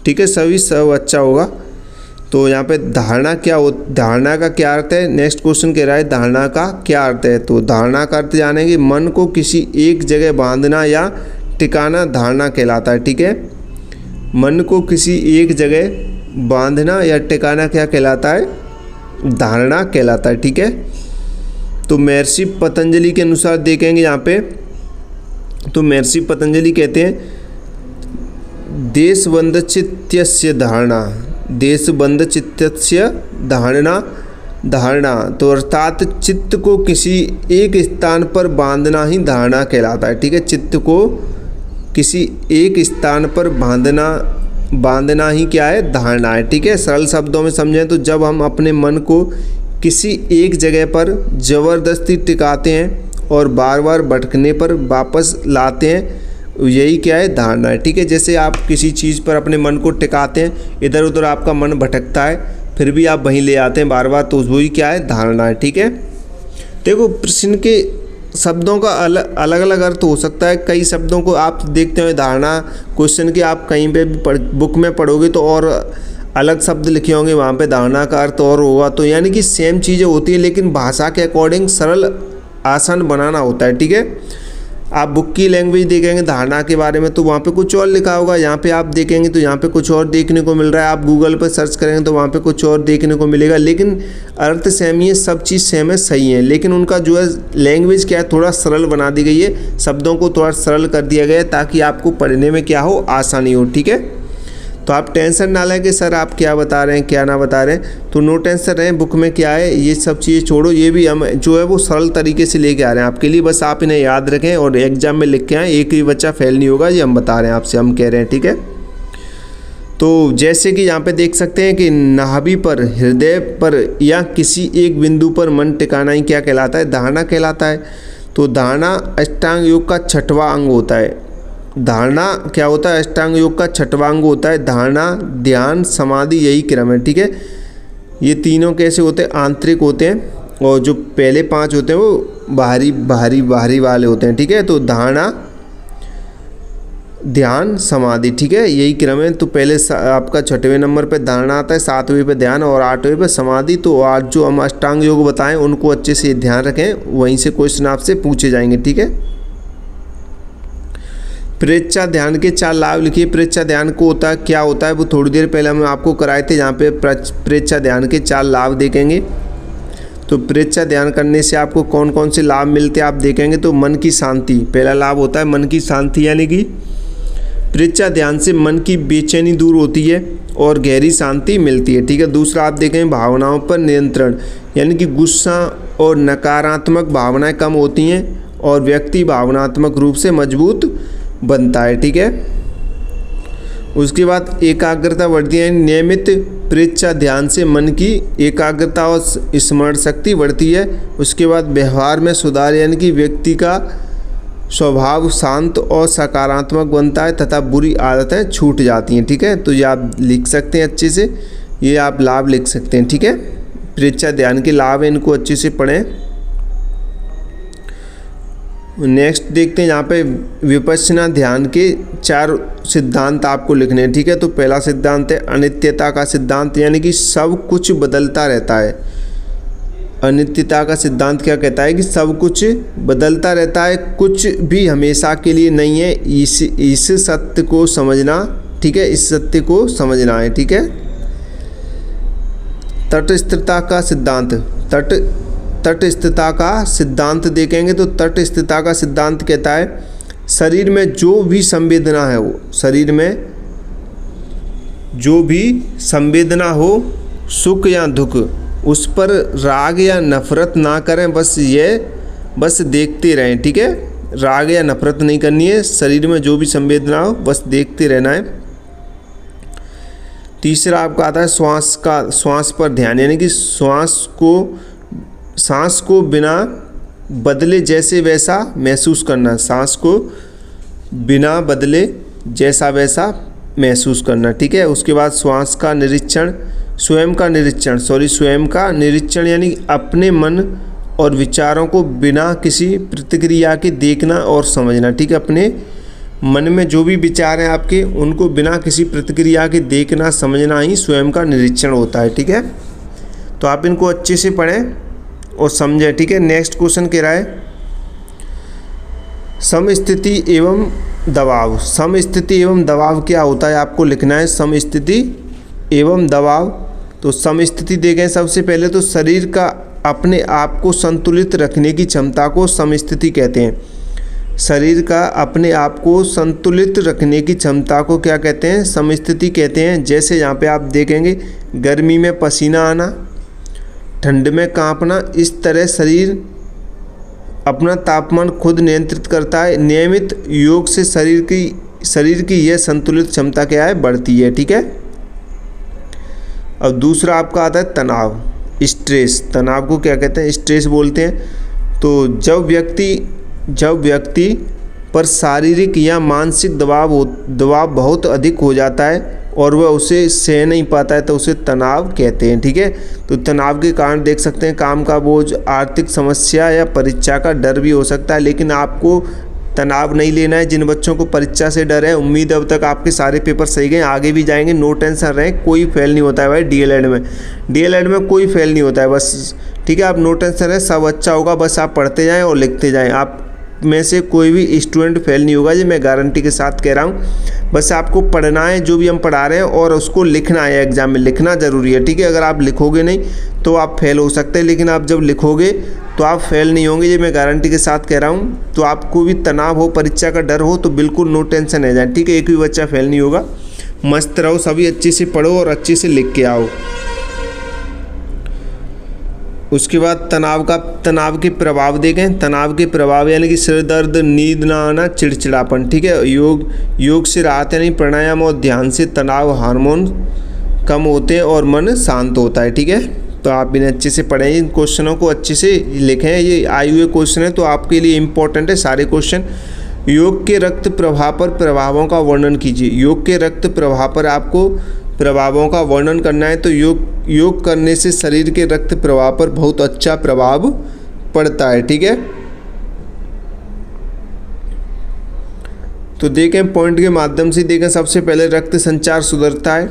ठीक है, सब अच्छा होगा। तो यहाँ पे धारणा धारणा का क्या अर्थ है, नेक्स्ट क्वेश्चन कह रहा है धारणा का क्या अर्थ है। तो धारणा का अर्थ जानेंगे, मन को किसी एक जगह बांधना या टिकाना धारणा कहलाता है। ठीक है, मन को किसी एक जगह बांधना या टिकाना क्या कहलाता है, धारणा कहलाता है। ठीक है, तो महर्षि पतंजलि के अनुसार देखेंगे यहाँ पे, तो महर्षि पतंजलि कहते हैं देशबंध चित्तस्य धारणा, देशबंध चित्तस्य धारणा तो अर्थात चित्त को किसी एक स्थान पर बांधना ही धारणा कहलाता है। ठीक है, चित्त को किसी एक स्थान पर बांधना ही क्या है, धारणा है। ठीक है, सरल शब्दों में समझें तो जब हम अपने मन को किसी एक जगह पर ज़बरदस्ती टिकाते हैं और बार बार भटकने पर वापस लाते हैं, यही क्या है, धारणा है। ठीक है, जैसे आप किसी चीज़ पर अपने मन को टिकाते हैं, इधर उधर आपका मन भटकता है, फिर भी आप वहीं ले आते हैं बार बार, तो वही क्या है, धारणा है। ठीक है, देखो प्रश्न के शब्दों का अलग अलग अर्थ हो सकता है। कई शब्दों को आप देखते हो धारणा क्वेश्चन के आप कहीं पे भी बुक में पढ़ोगे तो और अलग शब्द लिखे होंगे, वहाँ पे धारणा का अर्थ और होगा। तो यानी कि सेम चीज़ें होती है, लेकिन भाषा के अकॉर्डिंग सरल आसान बनाना होता है। ठीक है, आप बुक की लैंग्वेज देखेंगे धारणा के बारे में तो वहाँ पे कुछ और लिखा होगा, यहाँ पे आप देखेंगे तो यहाँ पे कुछ और देखने को मिल रहा है, आप गूगल पर सर्च करेंगे तो वहाँ पे कुछ और देखने को मिलेगा, लेकिन अर्थ सेम ही है, सब चीज़ सेम है, सही है, लेकिन उनका जो है लैंग्वेज क्या है, थोड़ा सरल बना दी गई है, शब्दों को थोड़ा सरल कर दिया गया है ताकि आपको पढ़ने में क्या हो, आसानी हो। ठीक है, तो आप टेंशन ना लें कि सर आप क्या बता रहे हैं क्या ना बता रहे हैं, तो नो टेंशन रहें, बुक में क्या है ये सब चीज़ें छोड़ो, ये भी हम जो है वो सरल तरीके से लेके आ रहे हैं आपके लिए, बस आप इन्हें याद रखें और एग्जाम में लिख के आएँ, एक भी बच्चा फेल नहीं होगा, ये हम बता रहे हैं आपसे, हम कह रहे हैं। ठीक है, तो जैसे कि यहाँ पे देख सकते हैं कि नाभि पर, हृदय पर या किसी एक बिंदु पर मन टिकाना ही क्या कहलाता है, धारणा कहलाता है। तो धारणा अष्टांग योग का 6वां अंग होता है। धारणा क्या होता है, अष्टांग योग का 6वां अंग होता है। धारणा, ध्यान, समाधि, यही क्रम है। ठीक है, ये तीनों कैसे होते हैं, आंतरिक होते हैं, और जो पहले 5 होते हैं वो बाहरी वाले होते हैं। ठीक है, तो धारणा, ध्यान, समाधि, ठीक है, यही क्रम है। तो पहले आपका 6वें नंबर पे धारणा आता है, 7वें पे ध्यान और 8वें पे समाधि। तो आज जो हम अष्टांग योग बताएं उनको अच्छे से ध्यान रखें, वहीं से क्वेश्चन आपसे पूछे जाएंगे। ठीक है, प्रेच्छा ध्यान के 4 लाभ लिखिए। प्रेच्छा ध्यान को क्या होता है वो थोड़ी देर पहले हम आपको कराए थे, यहाँ पे प्रेच्छा ध्यान के 4 लाभ देखेंगे। तो प्रेच्छा ध्यान करने से आपको कौन कौन से लाभ मिलते हैं आप देखेंगे। तो मन की शांति, पहला लाभ होता है मन की शांति, यानी कि प्रेच्छा ध्यान से मन की बेचैनी दूर होती है और गहरी शांति मिलती है। ठीक है, दूसरा आप देखें भावनाओं पर नियंत्रण, यानी कि गुस्सा और नकारात्मक भावनाएं कम होती हैं और व्यक्ति भावनात्मक रूप से मजबूत बनता है। ठीक है, उसके बाद एकाग्रता बढ़ती है। नियमित प्रेच्छा ध्यान से मन की एकाग्रता और स्मरण शक्ति बढ़ती है। उसके बाद व्यवहार में सुधार, यानी कि व्यक्ति का स्वभाव शांत और सकारात्मक बनता है तथा बुरी आदतें छूट जाती हैं। ठीक है, तो ये आप लिख सकते हैं अच्छे से, ये आप लाभ लिख सकते हैं। ठीक है, प्रेच्छा ध्यान के लाभ हैं, इनको अच्छे से पढ़ें। नेक्स्ट देखते हैं, यहाँ पे विपश्यना ध्यान के 4 सिद्धांत आपको लिखने हैं। ठीक है, तो पहला सिद्धांत है अनित्यता का सिद्धांत, यानी कि सब कुछ बदलता रहता है। अनित्यता का सिद्धांत क्या कहता है कि सब कुछ बदलता रहता है, कुछ भी हमेशा के लिए नहीं है, इस सत्य को समझना। ठीक है, इस सत्य को समझना है। ठीक है, तटस्थता का सिद्धांत, तटस्थता का सिद्धांत देखेंगे तो तटस्थता का सिद्धांत कहता है शरीर में जो भी संवेदना है, वो शरीर में जो भी संवेदना हो, सुख या दुख, उस पर राग या नफरत ना करें, बस देखते रहें। ठीक है, राग या नफरत नहीं करनी है, शरीर में जो भी संवेदना हो बस देखते रहना है। तीसरा आपका आता है श्वास पर ध्यान, यानी कि सांस को बिना बदले जैसे वैसा महसूस करना, सांस को बिना बदले जैसा वैसा महसूस करना। ठीक है, उसके बाद स्वयं का निरीक्षण यानी अपने मन और विचारों को बिना किसी प्रतिक्रिया के देखना और समझना। ठीक है, अपने मन में जो भी विचार हैं आपके, उनको बिना किसी प्रतिक्रिया के देखना समझना ही स्वयं का निरीक्षण होता है। ठीक है, तो आप इनको अच्छे से पढ़ें और समझें। ठीक है, नेक्स्ट क्वेश्चन कह रहा है समस्थिति एवं दबाव। समस्थिति एवं दबाव क्या होता है आपको लिखना है, समस्थिति एवं दबाव। तो समस्थिति देखें, सबसे पहले तो शरीर का अपने आप को संतुलित रखने की क्षमता को समस्थिति कहते हैं। शरीर का अपने आप को संतुलित रखने की क्षमता को क्या कहते हैं, समस्थिति कहते हैं। जैसे यहाँ पे आप देखेंगे गर्मी में पसीना आना, ठंड में कांपना, इस तरह शरीर अपना तापमान खुद नियंत्रित करता है। नियमित योग से शरीर की यह संतुलित क्षमता क्या है, बढ़ती है। ठीक है, अब दूसरा आपका आता है तनाव, स्ट्रेस। तनाव को क्या कहते हैं, स्ट्रेस बोलते हैं। तो जब व्यक्ति पर शारीरिक या मानसिक दबाव बहुत अधिक हो जाता है और वह उसे सह नहीं पाता है तो उसे तनाव कहते हैं। ठीक है, तो तनाव के कारण देख सकते हैं काम का बोझ, आर्थिक समस्या या परीक्षा का डर भी हो सकता है। लेकिन आपको तनाव नहीं लेना है। जिन बच्चों को परीक्षा से डर है, उम्मीद है अब तक आपके सारे पेपर सही गए, आगे भी जाएंगे, नो टेंशन रहें, कोई फेल नहीं होता है भाई। डीएलएड में कोई फेल नहीं होता है बस। ठीक है, आप नो टेंशन रहें, सब अच्छा होगा, बस आप पढ़ते जाएँ और लिखते जाएँ। आप में से कोई भी स्टूडेंट फेल नहीं होगा, ये मैं गारंटी के साथ कह रहा हूँ। बस आपको पढ़ना है जो भी हम पढ़ा रहे हैं और उसको लिखना है, एग्जाम में लिखना ज़रूरी है। ठीक है, अगर आप लिखोगे नहीं तो आप फेल हो सकते हैं, लेकिन आप जब लिखोगे तो आप फेल नहीं होंगे, ये मैं गारंटी के साथ कह रहा हूँ। तो आपको भी तनाव हो, परीक्षा का डर हो तो बिल्कुल नो टेंशन है जाए। ठीक है, एक भी बच्चा फेल नहीं होगा, मस्त रहो, सभी अच्छे से पढ़ो और अच्छे से लिख के आओ। उसके बाद तनाव के प्रभाव देखें। तनाव के प्रभाव यानी कि सिर दर्द, नींद ना आना, चिड़चिड़ापन। ठीक है, योग से राहत यानी प्राणायाम और ध्यान से तनाव हार्मोन कम होते हैं और मन शांत होता है। ठीक है, तो आप इन्हें अच्छे से पढ़ें, इन क्वेश्चनों को अच्छे से लिखें। ये आए हुए क्वेश्चन है तो आपके लिए इम्पोर्टेंट है सारे क्वेश्चन। योग के रक्त प्रवाह पर प्रभावों का वर्णन कीजिए। योग के रक्त प्रवाह पर आपको प्रभावों का वर्णन करना है। तो योग करने से शरीर के रक्त प्रवाह पर बहुत अच्छा प्रभाव पड़ता है। ठीक है, तो देखें पॉइंट के माध्यम से देखें। सबसे पहले रक्त संचार सुधरता है।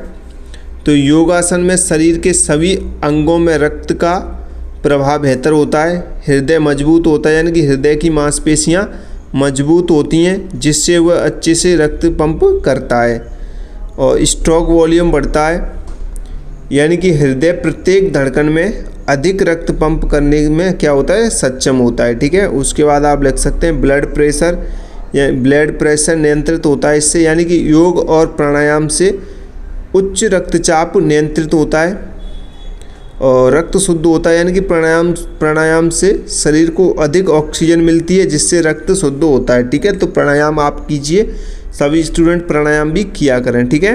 तो योगासन में शरीर के सभी अंगों में रक्त का प्रवाह बेहतर होता है। हृदय मजबूत होता है, यानी कि हृदय की मांसपेशियां मजबूत होती हैं, जिससे वह अच्छे से रक्त पंप करता है। और स्ट्रोक वॉल्यूम बढ़ता है, यानी कि हृदय प्रत्येक धड़कन में अधिक रक्त पंप करने में क्या होता है, सक्षम होता है। ठीक है, उसके बाद आप लिख सकते हैं ब्लड प्रेशर नियंत्रित होता है इससे, यानी कि योग और प्राणायाम से उच्च रक्तचाप नियंत्रित होता है और रक्त शुद्ध होता है, यानी कि प्राणायाम से शरीर को अधिक ऑक्सीजन मिलती है, जिससे रक्त शुद्ध होता है। ठीक है, तो प्राणायाम आप कीजिए, सभी स्टूडेंट प्राणायाम भी किया करें। ठीक है,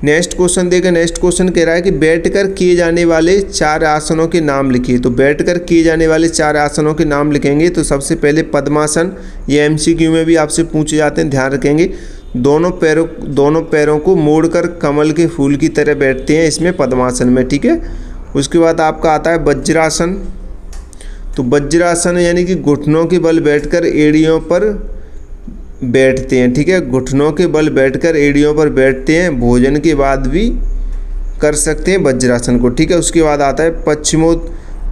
नेक्स्ट क्वेश्चन देखें। नेक्स्ट क्वेश्चन कह रहा है कि बैठकर किए जाने वाले 4 आसनों के नाम लिखिए। तो बैठकर किए जाने वाले 4 आसनों के नाम लिखेंगे। तो सबसे पहले पद्मासन, ये एमसीक्यू में भी आपसे पूछे जाते हैं, ध्यान रखेंगे। दोनों पैरों को मोड़कर कमल के फूल की तरह बैठते हैं इसमें पद्मासन में। ठीक है, उसके बाद आपका आता है वज्रासन। तो वज्रासन यानी कि घुटनों के बल बैठकर एड़ियों पर बैठते हैं। ठीक है, घुटनों के बल बैठकर एड़ियों पर बैठते हैं, भोजन के बाद भी कर सकते हैं वज्रासन को। ठीक है, उसके बाद आता है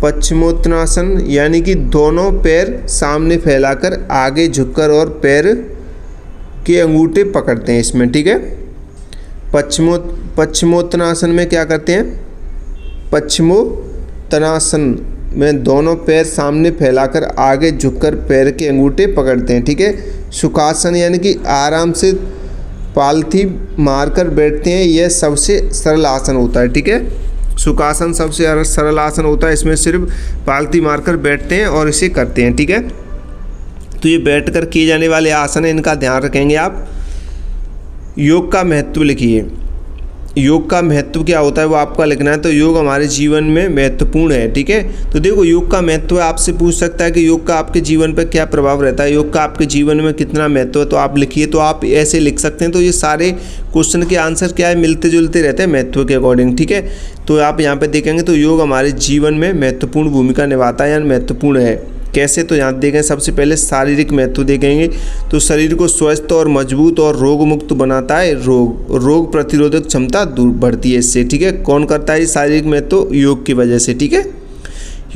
पश्चिमोत्तानासन, यानी कि दोनों पैर सामने फैलाकर आगे झुककर और पैर के अंगूठे पकड़ते हैं इसमें। ठीक है, पश्चिमोत्तानासन में क्या करते हैं, पश्चिमोत्तानासन में दोनों पैर सामने फैलाकर आगे झुककर पैर के अंगूठे पकड़ते हैं। ठीक है, सुखासन यानी कि आराम से पालथी मारकर बैठते हैं, यह सबसे सरल आसन होता है। ठीक है, सुखासन सबसे सरल आसन होता है, इसमें सिर्फ पालथी मारकर बैठते हैं और इसे करते हैं। ठीक है, तो ये बैठकर किए जाने वाले आसन है, इनका ध्यान रखेंगे आप। योग का महत्व लिखिए। योग का महत्व क्या होता है वो आपका लिखना है। तो योग हमारे जीवन में महत्वपूर्ण है। ठीक है, तो देखो योग का महत्व आपसे पूछ सकता है कि योग का आपके जीवन पर क्या प्रभाव रहता है, योग का आपके जीवन में कितना महत्व है, तो आप लिखिए। तो आप ऐसे लिख सकते हैं। तो ये सारे क्वेश्चन के आंसर क्या है, मिलते जुलते रहते हैं महत्व के अकॉर्डिंग। ठीक है, तो आप यहाँ पे देखेंगे तो योग हमारे जीवन में महत्वपूर्ण भूमिका निभाता है या महत्वपूर्ण है। कैसे, तो यहाँ देखें सबसे पहले शारीरिक महत्व देखेंगे। तो शरीर को स्वस्थ और मजबूत और रोग मुक्त बनाता है। रोग प्रतिरोधक क्षमता बढ़ती है इससे। ठीक है, कौन करता है शारीरिक महत्व, योग की वजह से। ठीक है,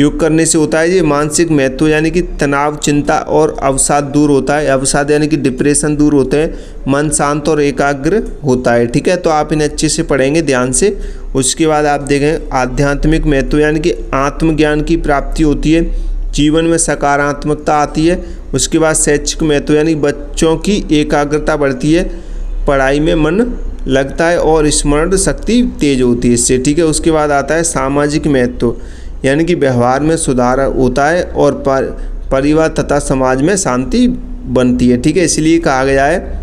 योग करने से होता है ये मानसिक महत्व, यानी कि तनाव, चिंता और अवसाद दूर होता है। अवसाद यानी कि डिप्रेशन दूर होते हैं। मन शांत और एकाग्र होता है। ठीक है, तो आप इन्हें अच्छे से पढ़ेंगे ध्यान से। उसके बाद आप देखें आध्यात्मिक महत्व, यानी कि आत्मज्ञान की प्राप्ति होती है, जीवन में सकारात्मकता आती है। उसके बाद शैक्षिक महत्व, यानी बच्चों की एकाग्रता बढ़ती है, पढ़ाई में मन लगता है और स्मरण शक्ति तेज होती है इससे। ठीक है, उसके बाद आता है सामाजिक महत्व, यानी कि व्यवहार में सुधार होता है और परिवार तथा समाज में शांति बनती है। ठीक है, इसलिए कहा गया है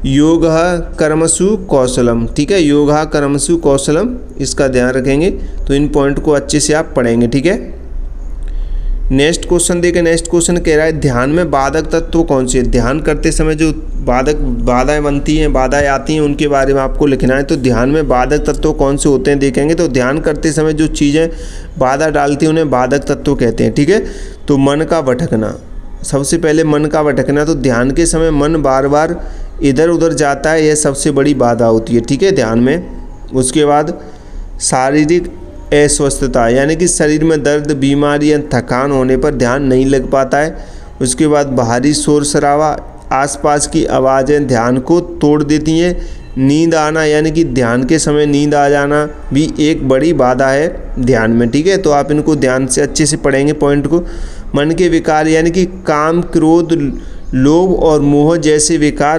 योग कर्मसु कौशलम। ठीक है, योग कर्मसु कौशलम, इसका ध्यान रखेंगे। तो इन पॉइंट को अच्छे से आप पढ़ेंगे। ठीक है, नेक्स्ट क्वेश्चन देखें। नेक्स्ट क्वेश्चन कह रहा है ध्यान में बाधक तत्व कौन से। ध्यान करते समय जो बाधाएं बनती हैं, बाधाएं आती हैं, उनके बारे में आपको लिखना है। तो ध्यान में बाधक तत्व कौन से होते हैं देखेंगे। तो ध्यान करते समय जो चीज़ें बाधा डालती हैं उन्हें बाधक तत्व कहते हैं। ठीक है, तो मन का भटकना, सबसे पहले मन का भटकना। तो ध्यान के समय मन बार बार इधर उधर जाता है, यह सबसे बड़ी बाधा होती है। ठीक है, ध्यान में। उसके बाद शारीरिक अस्वस्थता, यानी कि शरीर में दर्द, बीमारी या थकान होने पर ध्यान नहीं लग पाता है। उसके बाद बाहरी शोर शराबा, आसपास की आवाज़ें ध्यान को तोड़ देती हैं। नींद आना, यानी कि ध्यान के समय नींद आ जाना भी एक बड़ी बाधा है ध्यान में। ठीक है, तो आप इनको ध्यान से अच्छे से पढ़ेंगे पॉइंट को। मन के विकार, यानी कि काम, क्रोध, लोभ और मोह जैसे विकार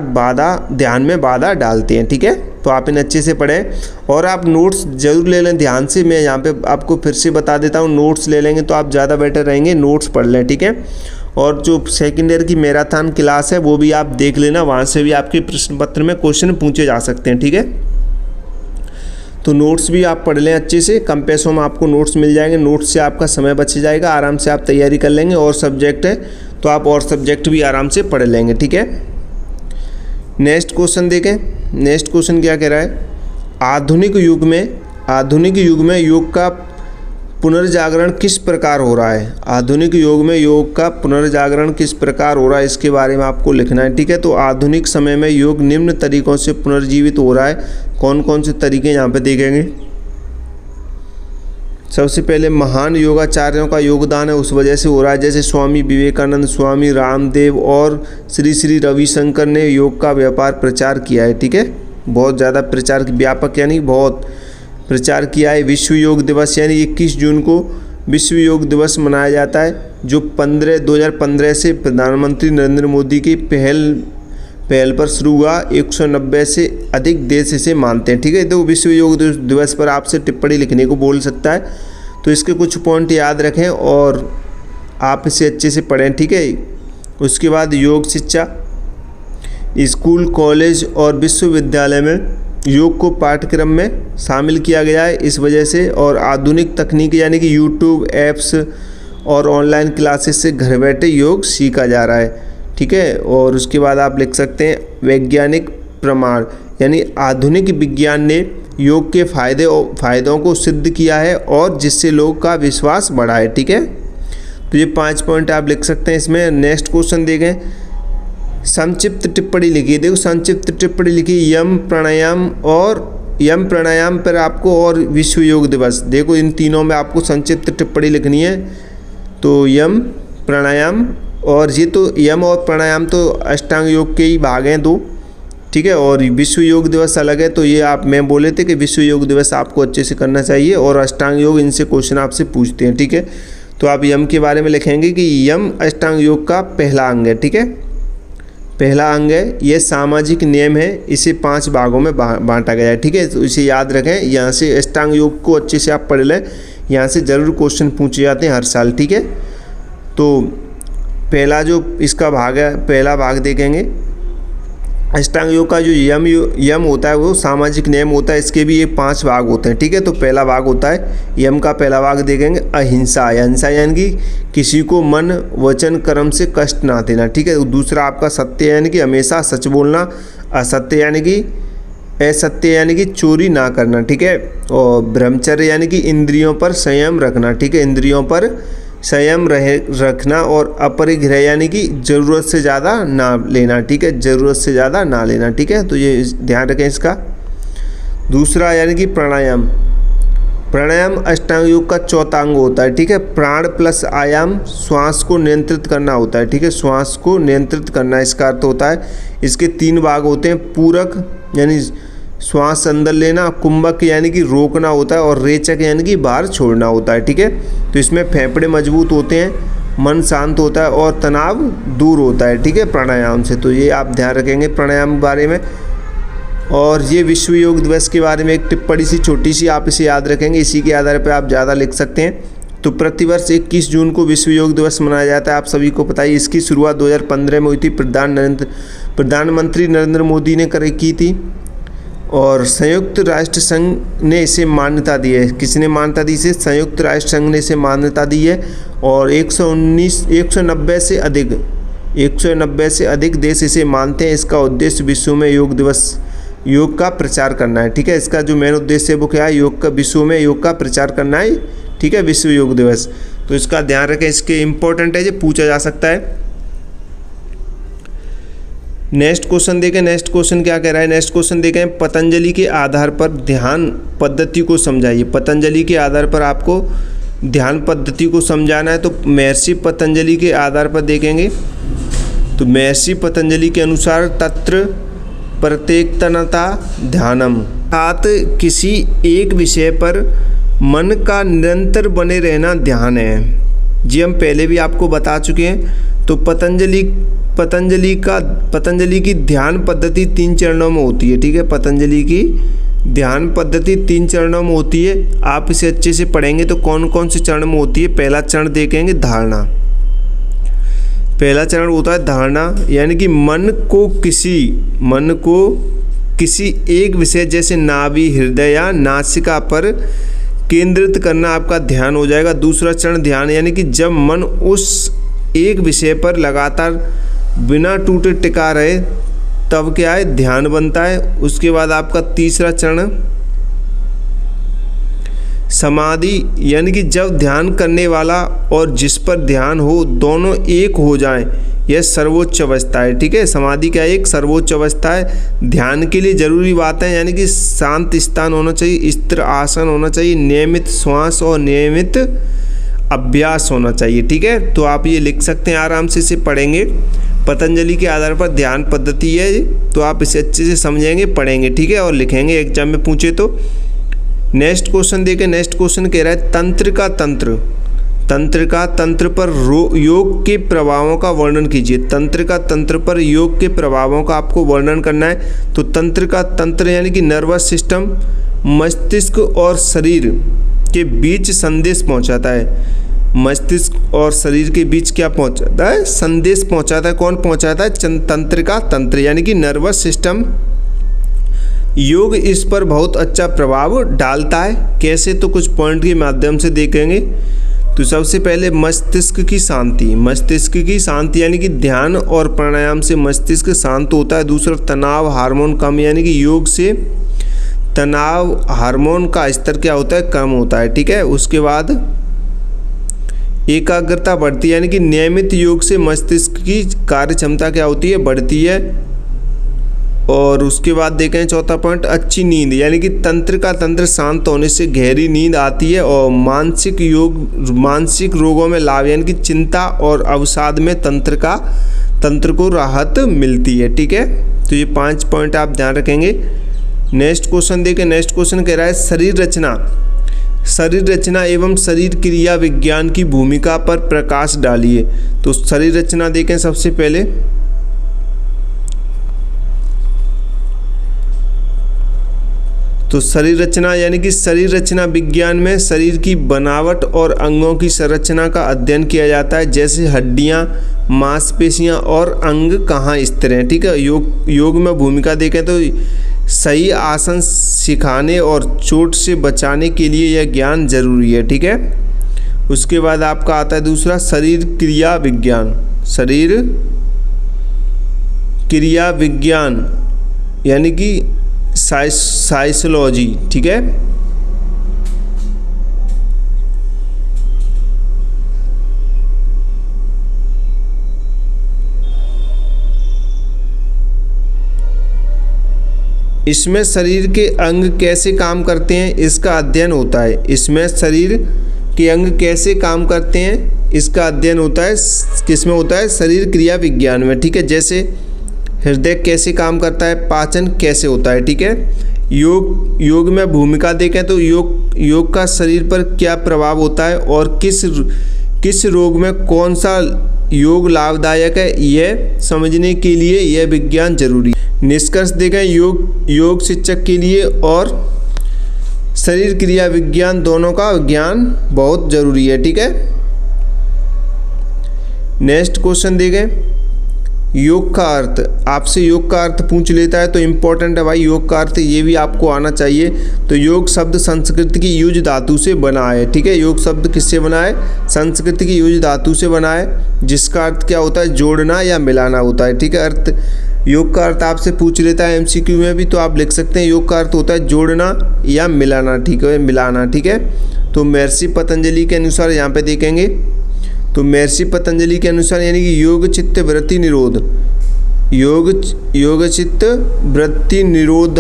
ध्यान में बाधा डालते हैं। ठीक है, तो आप इन्हें अच्छे से पढ़ें और आप नोट्स जरूर ले लें ध्यान से। मैं यहाँ पे आपको फिर से बता देता हूँ, नोट्स ले लेंगे तो आप ज़्यादा बेटर रहेंगे। नोट्स पढ़ लें। ठीक है, और जो सेकेंड ईयर की मैराथन क्लास है वो भी आप देख लेना, वहाँ से भी आपके प्रश्न पत्र में क्वेश्चन पूछे जा सकते हैं। ठीक है, तो नोट्स भी आप पढ़ लें अच्छे से। कम पैसों में आपको नोट्स मिल जाएंगे। नोट्स से आपका समय बच जाएगा, आराम से आप तैयारी कर लेंगे। और सब्जेक्ट है तो आप और सब्जेक्ट भी आराम से पढ़ लेंगे। ठीक है, नेक्स्ट क्वेश्चन देखें। नेक्स्ट क्वेश्चन क्या कह रहा है, आधुनिक युग में योग का पुनर्जागरण किस प्रकार हो रहा है। आधुनिक युग में योग का पुनर्जागरण किस प्रकार हो रहा है, इसके बारे में आपको लिखना है। ठीक है, तो आधुनिक समय में योग निम्न तरीकों से पुनर्जीवित हो रहा है। कौन कौन से तरीके यहाँ पे देखेंगे। सबसे पहले महान योगाचार्यों का योगदान है, उस वजह से हो रहा है। जैसे स्वामी विवेकानंद, स्वामी रामदेव और श्री श्री रविशंकर ने योग का व्यापार प्रचार किया है। ठीक है, बहुत ज़्यादा प्रचार, व्यापक यानी बहुत प्रचार किया है। विश्व योग दिवस, यानी 21 जून को विश्व योग दिवस मनाया जाता है, जो 2015 से प्रधानमंत्री नरेंद्र मोदी की पहल पर शुरू हुआ। 190 से अधिक देश इसे मानते हैं। ठीक है, तो विश्व योग दिवस पर आपसे टिप्पणी लिखने को बोल सकता है, तो इसके कुछ पॉइंट याद रखें और आप इसे अच्छे से पढ़ें। ठीक है, उसके बाद योग शिक्षा, स्कूल, कॉलेज और विश्वविद्यालय में योग को पाठ्यक्रम में शामिल किया गया है इस वजह से। और आधुनिक तकनीक, यानी कि यूट्यूब, ऐप्स और ऑनलाइन क्लासेस से घर बैठे योग सीखा जा रहा है। ठीक है, और उसके बाद आप लिख सकते हैं वैज्ञानिक प्रमाण, यानी आधुनिक विज्ञान ने योग के फायदों को सिद्ध किया है और जिससे लोगों का विश्वास बढ़ा है। ठीक है, तो ये 5 पॉइंट आप लिख सकते हैं इसमें। नेक्स्ट क्वेश्चन देखें, संक्षिप्त टिप्पणी लिखिए। देखो संक्षिप्त टिप्पणी लिखिए, यम प्राणायाम पर आपको और विश्व योग दिवस। देखो इन तीनों में आपको संक्षिप्त टिप्पणी लिखनी है। तो यम, प्राणायाम, और ये तो यम और प्राणायाम तो अष्टांग योग के ही भाग हैं दो। ठीक है, और विश्व योग दिवस अलग है। तो ये आप मैं बोले थे कि विश्व योग दिवस आपको अच्छे से करना चाहिए और अष्टांग योग, इनसे क्वेश्चन आपसे पूछते हैं। ठीक है, तो आप यम के बारे में लिखेंगे कि यम अष्टांग योग का पहला अंग है। ठीक है, पहला अंग है, यह सामाजिक नियम है, इसे 5 भागों में बांटा गया है। ठीक है, तो इसे याद रखें। यहाँ से अष्टांग योग को अच्छे से आप पढ़ लें, यहाँ से ज़रूर क्वेश्चन पूछे जाते हैं हर साल। ठीक है, तो पहला जो इसका भाग है, पहला भाग देखेंगे। अष्टांग योग का जो यम होता है वो सामाजिक नियम होता है, इसके भी ये 5 भाग होते हैं। ठीक है, तो पहला भाग होता है यम का पहला भाग देखेंगे अहिंसा। अहिंसा यानी कि किसी को मन वचन कर्म से कष्ट ना देना। ठीक है, दूसरा आपका सत्य यानी कि हमेशा सच बोलना। असत्य यानी कि असत्य यानी कि चोरी ना करना। ठीक है, और ब्रह्मचर्य यानी कि इंद्रियों पर संयम रखना। ठीक है, इंद्रियों पर संयम रखना। और अपरिग्रह यानी कि ज़रूरत से ज़्यादा ना लेना। ठीक है, ज़रूरत से ज़्यादा ना लेना। ठीक है, तो ये ध्यान रखें इसका। दूसरा यानी कि प्राणायाम। प्राणायाम अष्टांग योग का चौथा अंग होता है। ठीक है, प्राण प्लस आयाम, श्वास को नियंत्रित करना होता है। ठीक है, श्वास को नियंत्रित करना इसका अर्थ होता है। इसके 3 भाग होते हैं, पूरक यानी श्वास अंदर लेना, कुंभक यानी कि रोकना होता है, और रेचक यानी कि बाहर छोड़ना होता है। ठीक है, तो इसमें फेफड़े मजबूत होते हैं, मन शांत होता है और तनाव दूर होता है। ठीक है, प्राणायाम से। तो ये आप ध्यान रखेंगे प्राणायाम के बारे में। और ये विश्व योग दिवस के बारे में एक टिप्पणी सी छोटी सी आप इसे याद रखेंगे, इसी के आधार पर आप ज़्यादा लिख सकते हैं। तो प्रतिवर्ष 21 जून को विश्व योग दिवस मनाया जाता है, आप सभी को पता है। इसकी शुरुआत 2015 में हुई थी, प्रधानमंत्री नरेंद्र मोदी ने की थी, और संयुक्त राष्ट्र संघ ने इसे मान्यता दी है। किसने मान्यता दी इसे? संयुक्त राष्ट्र संघ ने इसे मान्यता दी है। और 190 से अधिक देश इसे मानते हैं। इसका उद्देश्य विश्व में योग का प्रचार करना है। ठीक है, इसका जो मेन उद्देश्य है वो क्या है? विश्व में योग का प्रचार करना है। ठीक है, विश्व योग दिवस। तो इसका ध्यान रखें, इसके इम्पोर्टेंट है, ये पूछा जा सकता है। नेक्स्ट क्वेश्चन देखें। नेक्स्ट क्वेश्चन क्या कह रहा है? नेक्स्ट क्वेश्चन देखें, पतंजलि के आधार पर ध्यान पद्धति को समझाइए। पतंजलि के आधार पर आपको ध्यान पद्धति को समझाना है। तो महर्षि पतंजलि के आधार पर देखेंगे, तो महर्षि पतंजलि के अनुसार तत्र प्रत्येकतनता ध्यानम, अर्थात किसी एक विषय पर मन का निरंतर बने रहना ध्यान है। जी हम पहले भी आपको बता चुके हैं। तो पतंजलि की ध्यान पद्धति 3 चरणों में होती है। ठीक है, पतंजलि की ध्यान पद्धति 3 चरणों में होती है। आप इसे अच्छे से पढ़ेंगे तो कौन कौन से चरण में होती है। पहला चरण देखेंगे धारणा। पहला चरण होता है धारणा, यानी कि मन को किसी एक विषय जैसे नाभि, हृदय या नासिका पर केंद्रित करना आपका ध्यान हो जाएगा। दूसरा चरण ध्यान, यानी कि जब मन उस एक विषय पर लगातार बिना टूटे टिका रहे तब क्या है? ध्यान बनता है। उसके बाद आपका तीसरा चरण समाधि, यानी कि जब ध्यान करने वाला और जिस पर ध्यान हो दोनों एक हो जाएं, यह सर्वोच्च अवस्था है। ठीक है, समाधि का एक सर्वोच्च अवस्था है। ध्यान के लिए जरूरी बात है, यानी कि शांत स्थान होना चाहिए, स्थिर आसन होना चाहिए, नियमित श्वास और नियमित अभ्यास होना चाहिए। ठीक है, तो आप ये लिख सकते हैं, आराम से इसे पढ़ेंगे। पतंजलि के आधार पर ध्यान पद्धति है, तो आप इसे अच्छे से समझेंगे, पढ़ेंगे। ठीक है, और लिखेंगे एग्जाम में पूछे तो। नेक्स्ट क्वेश्चन देखें। नेक्स्ट क्वेश्चन कह रहा है तंत्र का तंत्र पर योग के प्रभावों का वर्णन कीजिए। तंत्र पर योग के प्रभावों का आपको वर्णन करना है। तो तंत्र यानी कि नर्वस सिस्टम, मस्तिष्क और शरीर के बीच संदेश पहुंचाता है। मस्तिष्क और शरीर के बीच क्या पहुंचाता है? संदेश पहुंचाता है। कौन पहुंचाता है? तंत्र यानी कि नर्वस सिस्टम। योग इस पर बहुत अच्छा प्रभाव डालता है। कैसे? तो कुछ पॉइंट के माध्यम से देखेंगे। तो सबसे पहले मस्तिष्क की शांति यानी कि ध्यान और प्राणायाम से मस्तिष्क शांत होता है। दूसरा तनाव हार्मोन कम, यानी कि योग से तनाव हार्मोन का स्तर क्या होता है? कम होता है। ठीक है, उसके बाद एकाग्रता बढ़ती है, यानी कि नियमित योग से मस्तिष्क की कार्य क्षमता क्या होती है? बढ़ती है। और उसके बाद देखें चौथा पॉइंट, अच्छी नींद, यानी कि तंत्र शांत होने से गहरी नींद आती है। और मानसिक रोगों में लाभ, यानी कि चिंता और अवसाद में तंत्र को राहत मिलती है। ठीक है, तो ये 5 पॉइंट आप ध्यान रखेंगे। नेक्स्ट क्वेश्चन देखें। नेक्स्ट क्वेश्चन कह रहा है शरीर रचना एवं शरीर क्रिया विज्ञान की भूमिका पर प्रकाश डालिए। तो शरीर रचना देखें सबसे पहले। तो शरीर रचना यानी कि शरीर रचना विज्ञान में शरीर की बनावट और अंगों की संरचना का अध्ययन किया जाता है, जैसे हड्डियां, मांसपेशियां और अंग कहाँ स्थित हैं। ठीक है, योग में भूमिका देखें तो सही आसन सिखाने और चोट से बचाने के लिए यह ज्ञान जरूरी है। ठीक है, उसके बाद आपका आता है दूसरा शरीर क्रिया विज्ञान। शरीर क्रिया विज्ञान यानी कि साइकोलॉजी। ठीक है, इसमें शरीर के अंग कैसे काम करते हैं इसका अध्ययन होता है। इसमें शरीर के अंग कैसे काम करते हैं इसका अध्ययन होता है। किसमें होता है? शरीर क्रिया विज्ञान में। ठीक है, जैसे हृदय कैसे काम करता है, पाचन कैसे होता है। ठीक है, योग में भूमिका देखें तो योग का शरीर पर क्या प्रभाव होता है और किस रोग में कौन सा योग लाभदायक है, यह समझने के लिए यह विज्ञान जरूरी है। निष्कर्ष देखें, योग शिक्षक के लिए और शरीर क्रिया विज्ञान दोनों का ज्ञान बहुत जरूरी है। ठीक है, नेक्स्ट क्वेश्चन देखें, योग का अर्थ। आपसे योग का अर्थ पूछ लेता है तो इम्पोर्टेंट है भाई, योग का अर्थ ये भी आपको आना चाहिए। तो योग शब्द संस्कृत की युज धातु से बना है। ठीक है, योग शब्द किससे बना है? संस्कृत की युज धातु से बना है, जिसका अर्थ क्या होता है? जोड़ना या मिलाना होता है। ठीक है, अर्थ योग का अर्थ आपसे पूछ लेता है एमसीक्यू में भी, तो आप लिख सकते हैं योग का अर्थ होता है जोड़ना या मिलाना। ठीक है, मिलाना। ठीक है, तो महर्षि पतंजलि के अनुसार यहाँ पे देखेंगे तो महर्षि पतंजलि के अनुसार यानी कि योग चित्त वृत्ति निरोध, योग चित्त वृत्ति निरोध